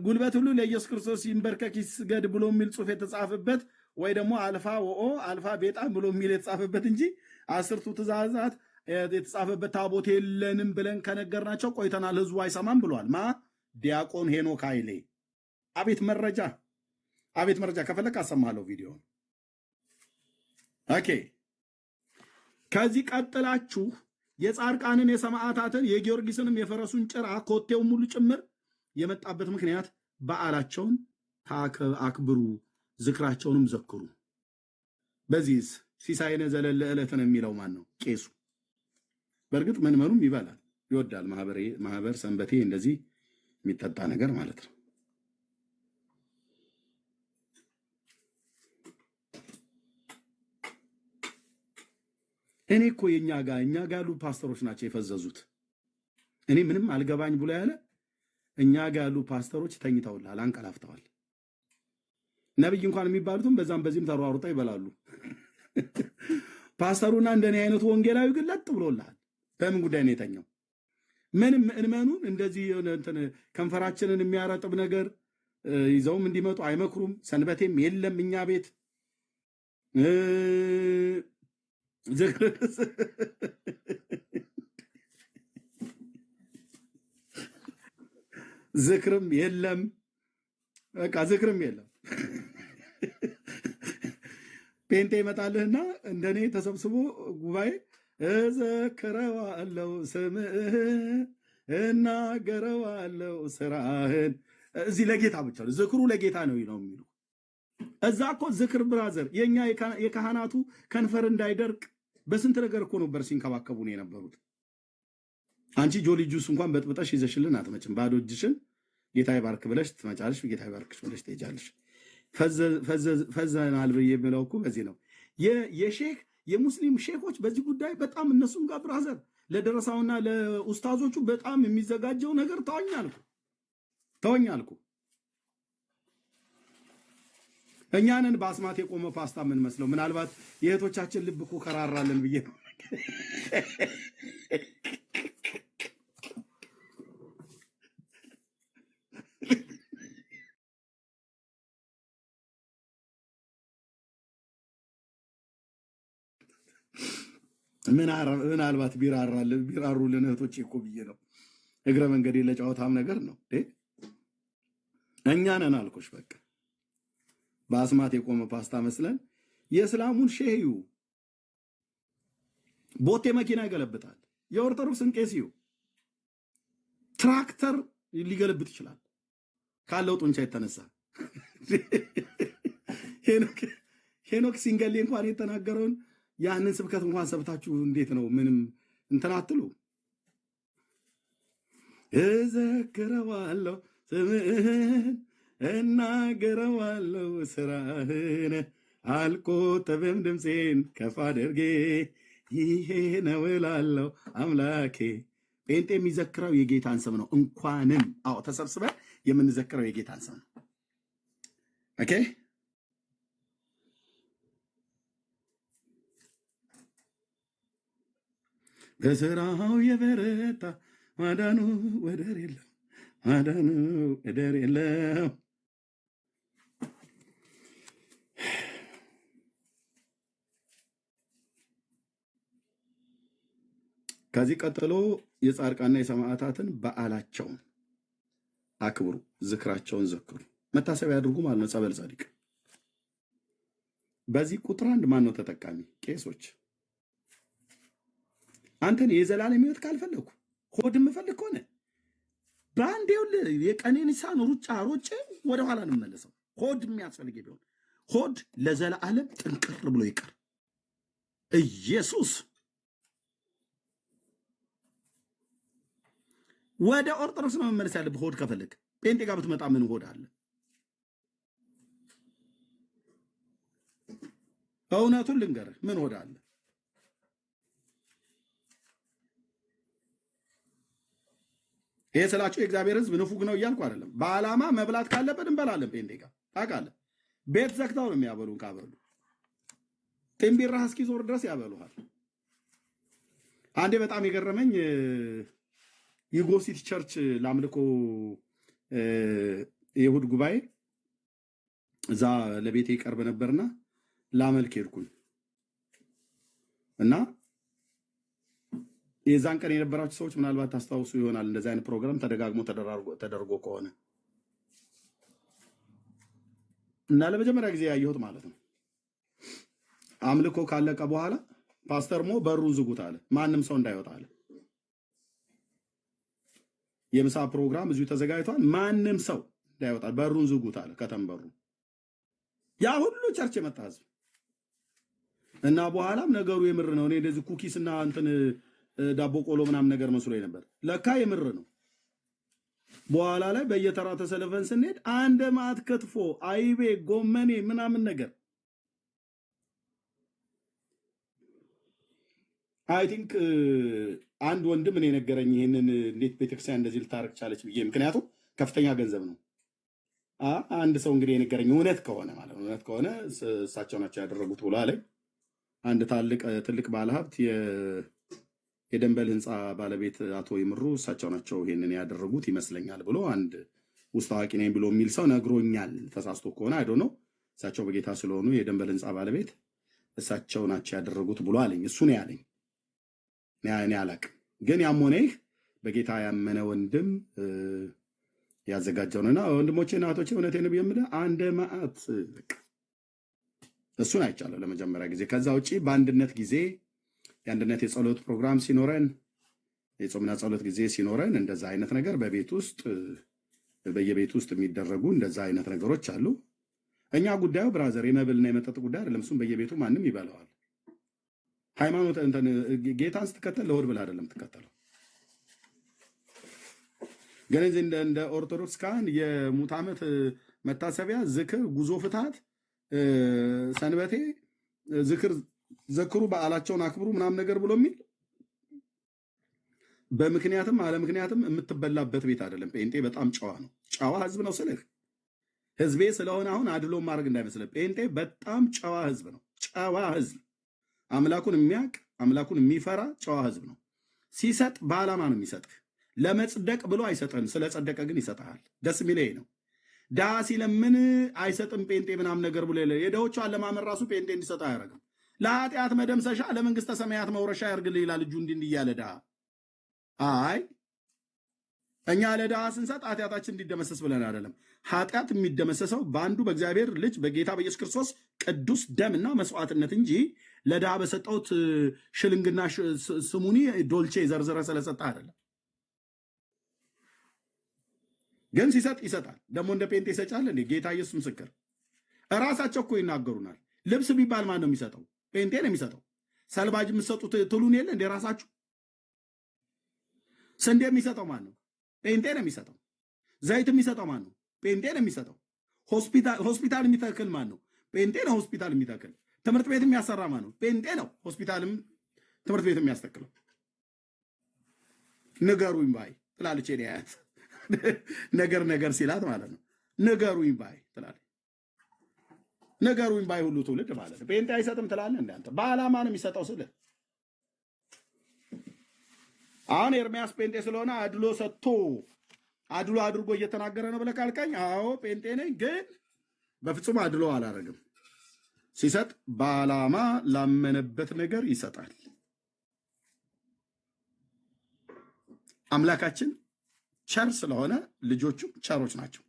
ጉልበት ሁሉ ለኢየሱስ ክርስቶስ ይንበርከክ ይስገድ ብሎ የሚል ጽሑፍ የተጻፈበት ወይ ደግሞ አልፋ ወኦ አልፋ ቤጣም ብሎ የሚል የተጻፈበት እንጂ 10ቱ ትእዛዛት የተጻፈበት ታቦት የለንም ብለን ከነገርናቸው ቆይተናል። ህዝቡ አይሰማም ብሏል። ዲያቆን ሄኖክ ኃይሌ። አቤት መረጃ፣ አቤት መረጃ። ከፈለክ አሰማለሁ ቪዲዮ። ኦኬ። ከዚህ ቀጥላችሁ የጻድቃንን የሰማዕታትን የጊዮርጊስንም የፈረሱን ጭራ ኮቴውን ሙሉ ጭምር የመጣበት ምክንያት በዓላቸውን አክብሩ፣ ዝክራቸውንም ዘክሩ። በዚህስ ሲሳይነ ዘለለ ዕለትን የሚለው ማን ነው? ቄሱ። በእርግጥ ምንመኑም ይበላል ይወዳል። ማህበር ሰንበቴ እንደዚህ የሚጠጣ ነገር ማለት ነው። እኔ እኮ እኛ ጋር ያሉ ፓስተሮች ናቸው የፈዘዙት። እኔ ምንም አልገባኝ ብሎ ያለ እኛ ጋር ያሉ ፓስተሮች ተኝተውላል፣ አንቀላፍተዋል። ነብይ እንኳን የሚባሉትም በዛም በዚህም ተሯሩጠው ይበላሉ። ፓስተሩና እንደኔ አይነቱ ወንጌላዊ ግን ለጥ ብሎላል። በምን ጉዳይ ነው የተኛው? ምንም ምእመኑን እንደዚህ እንትን ከንፈራችንን የሚያረጥብ ነገር ይዘውም እንዲመጡ አይመክሩም። ሰንበቴም የለም እኛ ቤት ዝክርም የለም። በቃ ዝክርም የለም። ፔንቴ ይመጣልህና እንደኔ ተሰብስቦ ጉባኤ እዘክረዋለሁ ስምህ እናገረዋለሁ ስራህን። እዚህ ለጌታ ብቻ ነው ዝክሩ፣ ለጌታ ነው የሚሉ እዛ እኮ ዝክር ብራዘር፣ የኛ የካህናቱ ከንፈር እንዳይደርቅ በስንት ነገር እኮ ነበር ሲንከባከቡ ነው የነበሩት። አንቺ ጆሊ ጁስ እንኳን በጥብጠሽ ይዘሽልን አትመጭም። ባዶ እጅሽን ጌታ ይባርክ ብለሽ ትመጫለሽ፣ ጌታ ይባርክሽ ብለሽ ትሄጃለሽ። ፈዘናል ብዬ የምለው እኮ በዚህ ነው። የሼክ የሙስሊም ሼኮች በዚህ ጉዳይ በጣም እነሱም ጋር ብራዘር ለደረሳውና ለኡስታዞቹ በጣም የሚዘጋጀው ነገር ተወኛልኩ። እኛንን በአስማት የቆመ ፓስታ ምን መስለው፣ ምናልባት የእህቶቻችን ልብ እኮ ከራራለን ብዬ ነው። ምናልባት ቢራሩልን እህቶቼ እኮ ብዬ ነው። እግረ መንገድ ለጨዋታም ነገር ነው። እኛ ነን አልኩሽ። በቃ በአስማት የቆመ ፓስታ መስለን የእስላሙን ሼህዩ ቦቴ መኪና ይገለብጣል። የኦርቶዶክስን ቄስዩ ትራክተር ሊገለብጥ ይችላል ካለው ጡንቻ የተነሳ። ሄኖክ ሲንገሌ እንኳን የተናገረውን ያንን ስብከት እንኳን ሰብታችሁ እንዴት ነው ምንም እንትን አትሉ? እዘክረዋለሁ ስምህን እናገረዋለሁ ስራህን አልቆጥብም ድምፄን ከፍ አድርጌ ይሄ ነው እላለሁ አምላኬ። ጴንጤ የሚዘክረው የጌታን ስም ነው። እንኳንም ተሰብስበን የምንዘክረው የጌታን ስም ነው። ኦኬ። በስራው የበረታ ማዳኑ ወደር የለም፣ ማዳኑ ወደር የለም። ከዚህ ቀጥሎ የጻድቃንና የሰማዕታትን በዓላቸውን አክብሩ፣ ዝክራቸውን ዘክሩ፣ መታሰቢያ ያድርጉ ማለት ነው። ጸበል ጻድቅ። በዚህ ቁጥር አንድ ማን ነው ተጠቃሚ? ቄሶች። አንተን የዘላለም ሕይወት ካልፈለኩ ሆድ የምፈልግ ከሆነ በአንዴው የቀነኒሳን ሩጫ ሮጬ ወደኋላ ነው የምመለሰው። ሆድ የሚያስፈልግ ቢሆን ሆድ ለዘላለም ጥንቅር ብሎ ይቀር። ኢየሱስ ወደ ኦርቶዶክስ ነው መመለስ ያለብህ። ሆድ ከፈለግ ጴንጤ ጋር ብትመጣ ምን ሆድ አለ? እውነቱን ልንገርህ፣ ምን ሆድ አለ? ይሄ ስላችሁ የእግዚአብሔር ሕዝብ ንፉግ ነው እያልኩ አይደለም። በዓላማ መብላት ካለበት እንበላለን። ጴንጤ ጋር ታውቃለህ፣ ቤት ዘግተው ነው የሚያበሉን። ካበሉ ጥምቢራህ እስኪዞር ድረስ ያበሉሃል። አንዴ በጣም የገረመኝ ዩጎሲቲ ቸርች ለአምልኮ የእሑድ ጉባኤ እዛ ለቤቴ ይቀርብ ነበርና ላመልክ ሄድኩኝ እና የዛን ቀን የነበራችሁ ሰዎች ምናልባት ታስታውሱ ይሆናል። እንደዚህ አይነት ፕሮግራም ተደጋግሞ ተደርጎ ከሆነ እና ለመጀመሪያ ጊዜ ያየሁት ማለት ነው። አምልኮ ካለቀ በኋላ ፓስተር ሞ በሩን ዝጉት አለ፣ ማንም ሰው እንዳይወጣ አለ። የምሳ ፕሮግራም እዚሁ ተዘጋጅቷል፣ ማንም ሰው እንዳይወጣ በሩን ዝጉት አለ። ከተንበሩ ያ ሁሉ ቸርች የመጣ ህዝብ እና በኋላም ነገሩ የምር ነው። እኔ እንደዚህ ኩኪስ እና እንትን ዳቦ ቆሎ ምናምን ነገር መስሎኝ ነበር። ለካ የምር ነው። በኋላ ላይ በየተራ ተሰልፈን ስንሄድ አንድ ማት ክትፎ፣ አይቤ፣ ጎመኔ ምናምን ነገር አይ ቲንክ አንድ ወንድም እኔ ነገረኝ ይሄንን እንዴት ቤተክርስቲያን እንደዚህ ልታረግ ቻለች ብዬ። ምክንያቱም ከፍተኛ ገንዘብ ነው። አንድ ሰው እንግዲህ የነገረኝ እውነት ከሆነ ማለት ነው፣ እውነት ከሆነ እሳቸው ናቸው ያደረጉት ብሎ አለኝ። አንድ ትልቅ ባለሀብት የደንበል ህንፃ ባለቤት አቶ ይምሩ እሳቸው ናቸው ይሄንን ያደረጉት ይመስለኛል ብሎ አንድ ውስጥ አዋቂ ነኝ ብሎ የሚል ሰው ነግሮኛል። ተሳስቶ ከሆነ አይዶ ነው። እሳቸው በጌታ ስለሆኑ የደንበል ህንፃ ባለቤት እሳቸው ናቸው ያደረጉት ብሎ አለኝ። እሱ ነው ያለኝ። እኔ አላቅም። ግን ያም ሆነ ይህ በጌታ ያመነ ወንድም ያዘጋጀውንና ወንድሞቼና እህቶቼ እውነቴን ነው የምልህ አንድ ማዕት እሱን አይቻለሁ ለመጀመሪያ ጊዜ። ከዛ ውጪ በአንድነት ጊዜ የአንድነት የጸሎት ፕሮግራም ሲኖረን፣ የጾምና ጸሎት ጊዜ ሲኖረን እንደዛ አይነት ነገር በቤት ውስጥ በየቤት ውስጥ የሚደረጉ እንደዛ አይነት ነገሮች አሉ። እኛ ጉዳዩ ብራዘር የመብልና የመጠጥ ጉዳይ አይደለም። እሱም በየቤቱ ማንም ይበላዋል። ሃይማኖት ጌታን ስትከተል ለሆድ ብለህ አይደለም ትከተለው። ግን እንደ ኦርቶዶክስ ካህን የሙት ዓመት መታሰቢያ፣ ዝክር፣ ጉዞ ፍትሐት፣ ሰንበቴ፣ ዝክር ዘክሩ፣ በዓላቸውን አክብሩ ምናምን ነገር ብሎ የሚል በምክንያትም አለ ምክንያትም የምትበላበት ቤት አይደለም። ጴንጤ በጣም ጨዋ ነው። ጨዋ ህዝብ ነው ስልህ ህዝቤ ስለሆነ አሁን አድሎ ማድረግ እንዳይመስልህ። ጴንጤ በጣም ጨዋ ህዝብ ነው። ጨዋ ህዝብ አምላኩን የሚያውቅ አምላኩን የሚፈራ ጨዋ ህዝብ ነው። ሲሰጥ በዓላማ ነው የሚሰጥህ። ለመጽደቅ ብሎ አይሰጥህም። ስለ ጸደቀ ግን ይሰጥሃል። ደስ የሚለኝ ነው። ድሃ ሲለምን አይሰጥም ጴንጤ ምናምን ነገር ብሎ የድሆቹ አለማመን ራሱ ጴንጤ እንዲሰጥ አያደርግም። ለኃጢአት መደምሰሻ ለመንግስተ ሰማያት መውረሻ ያርግልህ ይላል እጁ እንዲህ እያለ ድሃ። አይ እኛ ለድሃ ስንሰጥ ኃጢአታችን እንዲደመሰስ ብለን አይደለም። ኃጢአት የሚደመሰሰው በአንዱ በእግዚአብሔር ልጅ በጌታ በኢየሱስ ክርስቶስ ቅዱስ ደምና መስዋዕትነት እንጂ ለድሃ በሰጠውት ሽልንግና ስሙኒ ዶልቼ ዘርዝረ ስለሰጠ አይደለም። ግን ሲሰጥ ይሰጣል። ደግሞ እንደ ጴንጤ ይሰጫል እንዴ? ጌታ ኢየሱስ ምስክር። እራሳቸው እኮ ይናገሩናል። ልብስ ቢባል ማን ነው የሚሰጠው? ጴንጤ ነው የሚሰጠው። ሰልባጅ የምትሰጡት ትሉን የለ እንደ ራሳችሁ። ስንዴ የሚሰጠው ማን ነው? ጴንጤ ነው የሚሰጠው። ዘይት የሚሰጠው ማን ነው? ጴንጤ ነው የሚሰጠው። ሆስፒታል የሚተክል ማን ነው? ጴንጤ ነው ሆስፒታል የሚተክል። ትምህርት ቤት የሚያሰራ ማን ነው? ጴንጤ ነው ሆስፒታልም ትምህርት ቤት የሚያስተክለው። ንገሩኝ ባይ ትላለች ኔ ያያት ነገር ሲላት ማለት ነው። ንገሩኝ ባይ ትላለች። ነገሩኝ ባይ ሁሉ ትውልድ ማለት ነው። ጴንጤ አይሰጥም ትላለህ እንዳንተ። በዓላማ ነው የሚሰጠው ስልህ አሁን ኤርሚያስ ጴንጤ ስለሆነ አድሎ ሰጥቶ አድሎ አድርጎ እየተናገረ ነው ብለህ ካልከኝ፣ አዎ ጴንጤ ነኝ፣ ግን በፍጹም አድሎ አላረግም። ሲሰጥ በዓላማ ላመነበት ነገር ይሰጣል። አምላካችን ቸር ስለሆነ ልጆቹ ቸሮች ናቸው።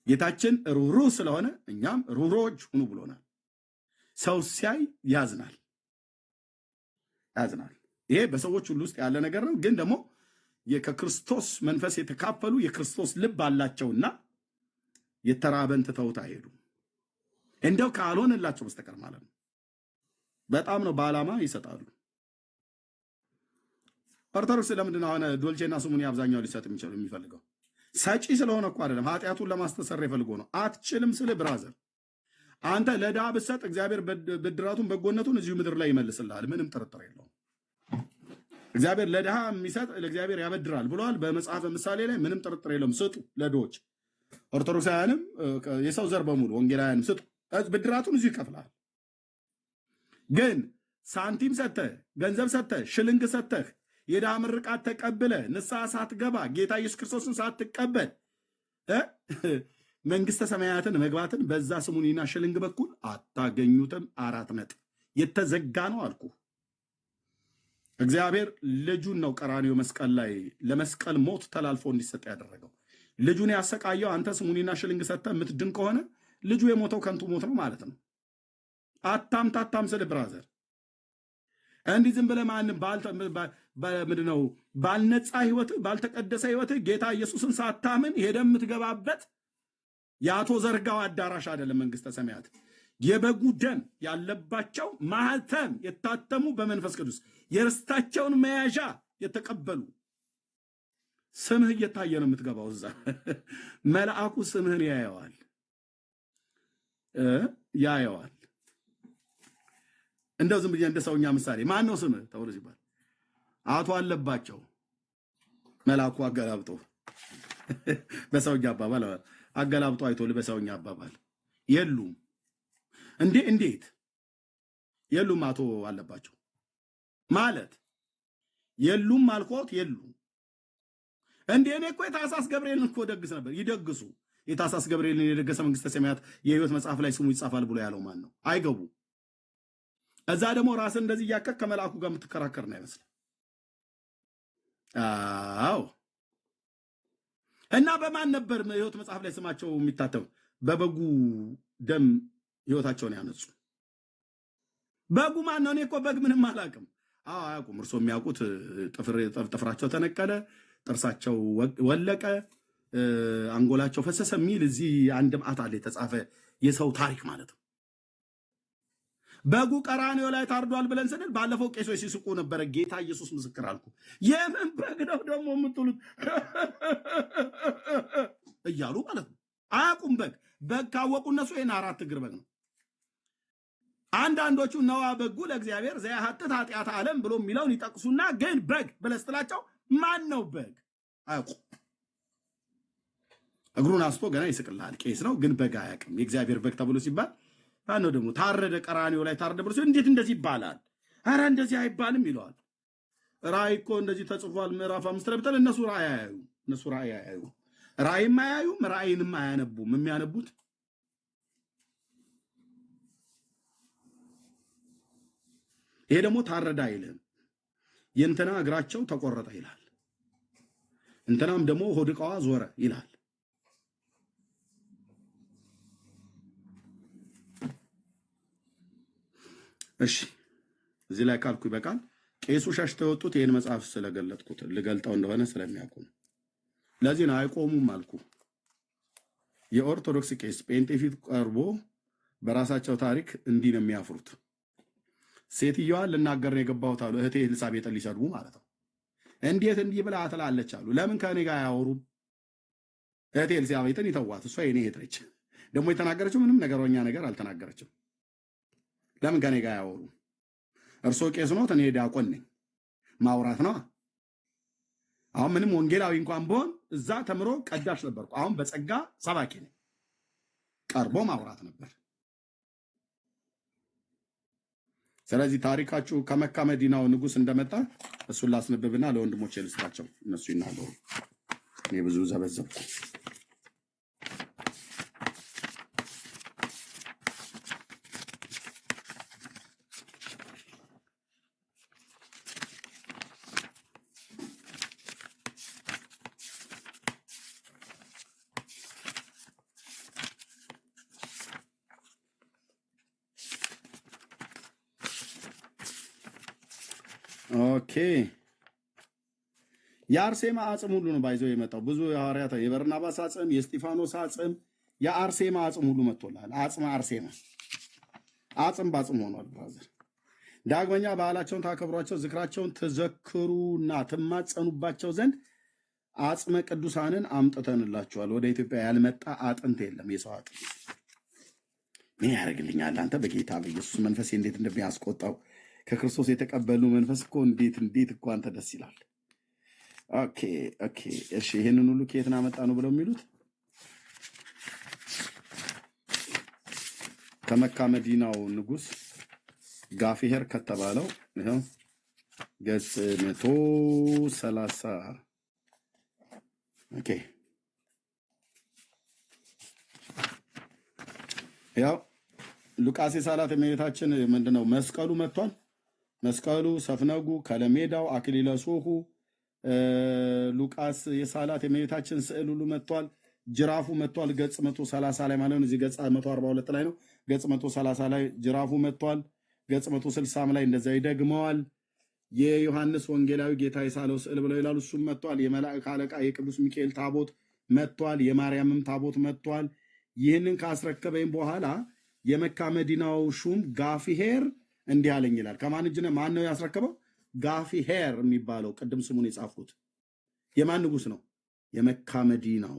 ጌታችን ሩህሩህ ስለሆነ እኛም ሩህሩሆች ሁኑ ብሎናል። ሰው ሲያይ ያዝናል። ይሄ በሰዎች ሁሉ ውስጥ ያለ ነገር ነው። ግን ደግሞ ከክርስቶስ መንፈስ የተካፈሉ የክርስቶስ ልብ አላቸውና የተራበን ትተውት አይሄዱም። እንደው ካልሆነላቸው በስተቀር ማለት ነው። በጣም ነው በዓላማ ይሰጣሉ። ኦርቶዶክስ ለምንድን ነው አሁን ዶልቼና ስሙኒ አብዛኛው ሊሰጥ የሚፈልገው? ሰጪ ስለሆነ እኮ አይደለም፣ ኃጢአቱን ለማስተሰር ፈልጎ ነው። አትችልም ስለ ብራዘር፣ አንተ ለድሃ ብትሰጥ እግዚአብሔር ብድራቱን በጎነቱን እዚሁ ምድር ላይ ይመልስልሃል። ምንም ጥርጥር የለውም። እግዚአብሔር ለድሃ የሚሰጥ ለእግዚአብሔር ያበድራል ብለዋል በመጽሐፈ ምሳሌ ላይ። ምንም ጥርጥር የለውም። ስጡ ለድሆች። ኦርቶዶክሳውያንም የሰው ዘር በሙሉ ወንጌላውያንም ስጡ፣ ብድራቱን እዚሁ ይከፍላል። ግን ሳንቲም ሰተህ ገንዘብ ሰተህ ሽልንግ ሰተህ የድሃ ምርቃት ተቀብለ ንስሐ ሳትገባ ጌታ ኢየሱስ ክርስቶስን ሳትቀበል መንግስተ ሰማያትን መግባትን በዛ ስሙኒና ሽልንግ በኩል አታገኙትም። 4 ነጥብ የተዘጋ ነው አልኩ። እግዚአብሔር ልጁን ነው ቀራኒዮ መስቀል ላይ ለመስቀል ሞት ተላልፎ እንዲሰጥ ያደረገው። ልጁን ያሰቃየው አንተ ስሙኒና ሽልንግ ሰጥተህ የምትድን ከሆነ ልጁ የሞተው ከንቱ ሞት ነው ማለት ነው። አታምታታም ስል ብራዘር እንዲህ ዝም ብለህ ምንድነው ባልነጻ ህይወት ባልተቀደሰ ህይወት ጌታ ኢየሱስን ሳታምን ሄደህ የምትገባበት የአቶ ዘርጋው አዳራሽ አይደለም መንግስተ ሰማያት። የበጉ ደም ያለባቸው ማህተም የታተሙ በመንፈስ ቅዱስ የርስታቸውን መያዣ የተቀበሉ ስምህ እየታየ ነው የምትገባው እዛ። መልአኩ ስምህን ያየዋል። እንደው ዝም ብዬ እንደ ሰውኛ ምሳሌ ማን ነው ስምህ ተብሎ ሲባል አቶ አለባቸው መልአኩ አገላብጦ በሰውኛ አባባል አገላብጦ አይቶ በሰውኛ አባባል የሉም እንዴት የሉም አቶ አለባቸው ማለት የሉም አልኮት የሉም እንዴ እኔ እኮ የታሳስ ገብርኤልን እኮ ደግስ ነበር ይደግሱ የታሳስ ገብርኤልን የደገሰ መንግስተ ሰማያት የህይወት መጽሐፍ ላይ ስሙ ይጻፋል ብሎ ያለው ማን ነው? አይገቡ እዛ ደግሞ ራስን እንደዚህ ያከክ ከመልአኩ ጋር የምትከራከር ነው አይመስል። አዎ እና በማን ነበር የህይወት መጽሐፍ ላይ ስማቸው የሚታተም? በበጉ ደም ህይወታቸውን ያነጹ። በጉ ማን ነው? እኔ እኮ በግ ምንም አላውቅም። አያውቁም። እርሶ የሚያውቁት ጥፍራቸው ተነቀለ፣ ጥርሳቸው ወለቀ፣ አንጎላቸው ፈሰሰ የሚል እዚህ አንድ ማዕት አለ የተጻፈ የሰው ታሪክ ማለት ነው። በጉ ቀራንዮ ላይ ታርዷል ብለን ስንል ባለፈው ቄሶች ሲስቁ ነበረ። ጌታ ኢየሱስ ምስክር አልኩ። የምን በግ ነው ደግሞ የምትሉት እያሉ ማለት ነው። አያውቁም። በግ ካወቁ እነሱ ይሄን 4 እግር በግ ነው። አንዳንዶቹ ነዋ በጉ ለእግዚአብሔር ዘያሐጥት ኃጢአት ዓለም ብሎ የሚለውን ይጠቅሱና ግን በግ ብለህ ስትላቸው ማን ነው በግ አያውቁ። እግሩን አስቶ ገና ይስቅልሃል። ቄስ ነው ግን በግ አያውቅም። የእግዚአብሔር በግ ተብሎ ሲባል ነው ደግሞ ታረደ ቀራንዮ ላይ ታረደ ብሎ እንዴት እንደዚህ ይባላል? ኧረ እንደዚህ አይባልም ይለዋል። ራእይ እኮ እንደዚህ ተጽፏል ምዕራፍ 5 ላይ ብትል እነሱ ራእይ አያዩ ራእይም አያዩም ራእይንም አያነቡም። የሚያነቡት ይሄ ደግሞ ታረደ አይልም። የእንትና እግራቸው ተቆረጠ ይላል። እንትናም ደግሞ ሆድ ዕቃዋ ዞረ ይላል። እሺ እዚህ ላይ ካልኩ ይበቃል። ቄሱ ሸሽተው የወጡት ይሄን መጽሐፍ ስለገለጥኩት ልገልጠው እንደሆነ ስለሚያውቁ ለዚህ ነው አይቆሙም አልኩ። የኦርቶዶክስ ቄስ ጴንጤ ፊት ቀርቦ በራሳቸው ታሪክ እንዲህ ነው የሚያፍሩት። ሴትዮዋን ልናገር ነው የገባሁት አሉ። እህቴ ኤልሳቤጥን ሊሰድቡ ማለት ነው። እንዴት እንዲህ ብላ ትላለች አሉ። ለምን ከኔ ጋር አያወሩም? እህቴ ኤልሳቤጥን ይተዋት፣ እሷ የኔ እህት ነች። ደግሞ የተናገረችው ምንም ነገሮኛ ነገር አልተናገረችም። ለምን ከኔ ጋር አያወሩም? እርሶ ቄስ ነው፣ እኔ ዲያቆን ነኝ። ማውራት ነው። አሁን ምንም ወንጌላዊ እንኳን ብሆን እዛ ተምሮ ቀዳሽ ነበርኩ። አሁን በጸጋ ሰባኪ ነኝ። ቀርቦ ማውራት ነበር። ስለዚህ ታሪካችሁ ከመካ መዲናው ንጉስ እንደመጣ እሱን ላስነብብና ለወንድሞቼ ልስጣቸው፣ እነሱ ይናገሩ። እኔ ብዙ ዘበዘብኩ። ኦኬ የአርሴማ አጽም ሁሉ ነው ባይዘው የመጣው። ብዙ የሐዋርያት የበርናባስ አጽም፣ የእስጢፋኖስ አጽም፣ የአርሴማ አጽም ሁሉ መጥቶላል። አጽም አርሴማ አጽም ባጽም ሆኗል። ብራዘር ዳግመኛ በዓላቸውን ታከብሯቸው፣ ዝክራቸውን ትዘክሩና ትማጸኑባቸው ዘንድ አጽመ ቅዱሳንን አምጥተንላቸዋል። ወደ ኢትዮጵያ ያልመጣ አጥንት የለም። የሰው አጥንት ምን ያደርግልኛል? አንተ በጌታ በኢየሱስ መንፈስ እንዴት እንደሚያስቆጣው ከክርስቶስ የተቀበሉ መንፈስ እኮ እንዴት እኮ አንተ ደስ ይላል። ኦኬ እሺ ይሄንን ሁሉ ከየት አመጣ ነው ብለው የሚሉት ከመካ መዲናው ንጉስ ጋፊሄር ከተባለው ይሄው ገጽ 130 ኦኬ ያው ሉቃስ የሳላት እመቤታችን ምንድነው መስቀሉ መጥቷል። መስቀሉ፣ ሰፍነጉ፣ ከለሜዳው፣ አክሊለ ሦኩ ሉቃስ የሳላት የእመቤታችን ስዕል ሁሉ መጥቷል። ጅራፉ መጥቷል። ገጽ 130 ላይ ማለት ነው። እዚህ ገጽ 142 ላይ ነው። ገጽ 130 ላይ ጅራፉ መጥቷል። ገጽ 160 ላይ እንደዛ ይደግመዋል። የዮሐንስ ወንጌላዊ ጌታ የሳለው ስዕል ብለው ይላሉ። እሱም መጥቷል። የመላእክ አለቃ የቅዱስ ሚካኤል ታቦት መጥቷል። የማርያምም ታቦት መጥቷል። ይህንን ካስረከበኝ በኋላ የመካ መዲናው ሹም ጋፊሄር እንዲህ አለኝ ይላል። ከማን እጅ ነው? ማን ነው ያስረከበው? ጋፊሄር የሚባለው ቅድም ስሙን የጻፍኩት የማን ንጉስ ነው? የመካ መዲናው።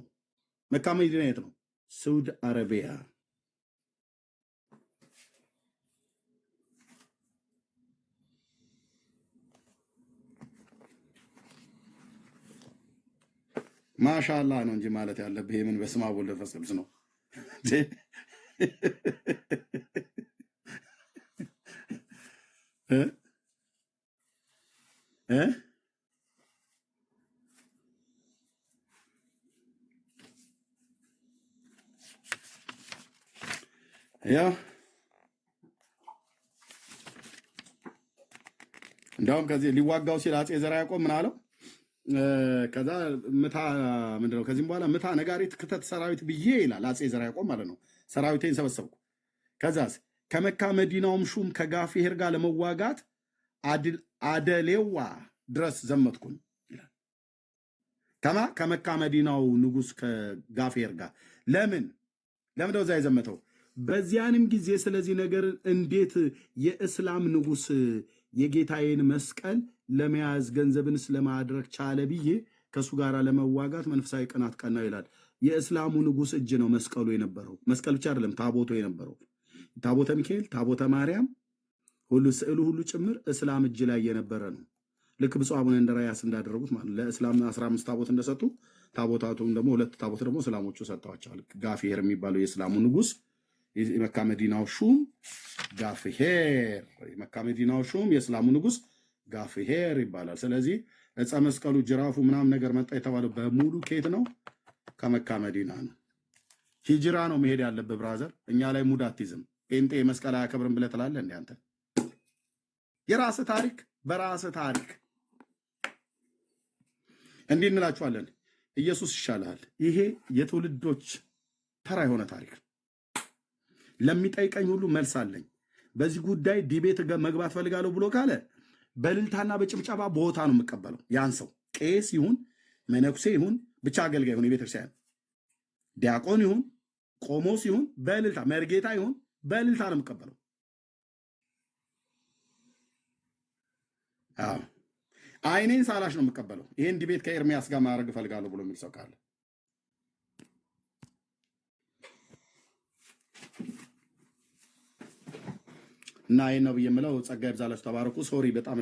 መካ መዲና የት ነው? ሳውዲ አረቢያ። ማሻላ ነው እንጂ ማለት ያለብህ የምን በስመ አብ ወወልድ ወመንፈስ ቅዱስ ነው። እ እ ያው እንዲያውም ከዚህ ሊዋጋው ሲል አፄ ዘርዓ ያዕቆብ ምን አለው? ከዛ ምታ ምንድነው? ከዚህም በኋላ ምታ ነጋሪት ክተት ሰራዊት ብዬ ይላል አፄ ዘርዓ ያዕቆብ ማለት ነው። ሰራዊቴን ሰበሰብኩ። ከዛስ ከመካ መዲናውም ሹም ከጋፊሄር ጋር ለመዋጋት አደሌዋ ድረስ ዘመትኩኝ ይላል። ከመካ መዲናው ንጉስ ከጋፊሄር ጋር ለምን ወዛ የዘመተው? በዚያንም ጊዜ ስለዚህ ነገር እንዴት የእስላም ንጉስ የጌታዬን መስቀል ለመያዝ ገንዘብንስ ለማድረግ ቻለ ብዬ ከእሱ ጋር ለመዋጋት መንፈሳዊ ቅናት ቀናው ይላል። የእስላሙ ንጉስ እጅ ነው መስቀሉ የነበረው። መስቀል ብቻ አይደለም ታቦቱ የነበረው። ታቦተ ሚካኤል፣ ታቦተ ማርያም ሁሉ ስዕሉ ሁሉ ጭምር እስላም እጅ ላይ የነበረ ነው። ልክ ብፁዕ አቡነ እንድርያስ እንዳደረጉት ማለት ለእስላም 15 ታቦት እንደሰጡ ታቦታቱም ደግሞ 2 ታቦት ደግሞ እስላሞቹ ሰጥተዋቸዋል። ጋፊሄር የሚባለው የእስላሙ ንጉስ የመካ መዲናው ሹም ጋፊሄር፣ የመካ መዲናው ሹም የእስላሙ ንጉስ ጋፊሄር ይባላል። ስለዚህ ዕፀ መስቀሉ ጅራፉ ምናምን ነገር መጣ የተባለው በሙሉ ኬት ነው? ከመካ መዲና ነው። ሂጅራ ነው መሄድ ያለብህ ብራዘር። እኛ ላይ ሙድ አትይዝም። ጴንጤ መስቀል አያከብርም ብለህ ትላለህ እንዴ አንተ? የራስህ ታሪክ በራስህ ታሪክ እንዲህ እንላችኋለን። ኢየሱስ ይሻልሃል። ይሄ የትውልዶች ተራ የሆነ ታሪክ። ለሚጠይቀኝ ሁሉ መልስ አለኝ። በዚህ ጉዳይ ዲቤት መግባት ፈልጋለሁ ብሎ ካለ በልልታና በጭብጨባ ቦታ ነው የምቀበለው። ያን ሰው ቄስ ይሁን መነኩሴ ይሁን ብቻ አገልጋይ ይሁን የቤተክርስቲያን ዲያቆን ይሁን ቆሞስ ይሁን በልልታ መርጌታ ይሁን በልልታ ነው የምቀበለው። አይኔን ሳላሽ ነው የምቀበለው። ይሄን ዲቤት ከኤርሚያስ ጋር ማድረግ እፈልጋለሁ ብሎ የሚል ሰው ካለ እና ይሄን ነው ብዬ የምለው። ጸጋ ይብዛላችሁ። ተባረኩ። ሶሪ በጣም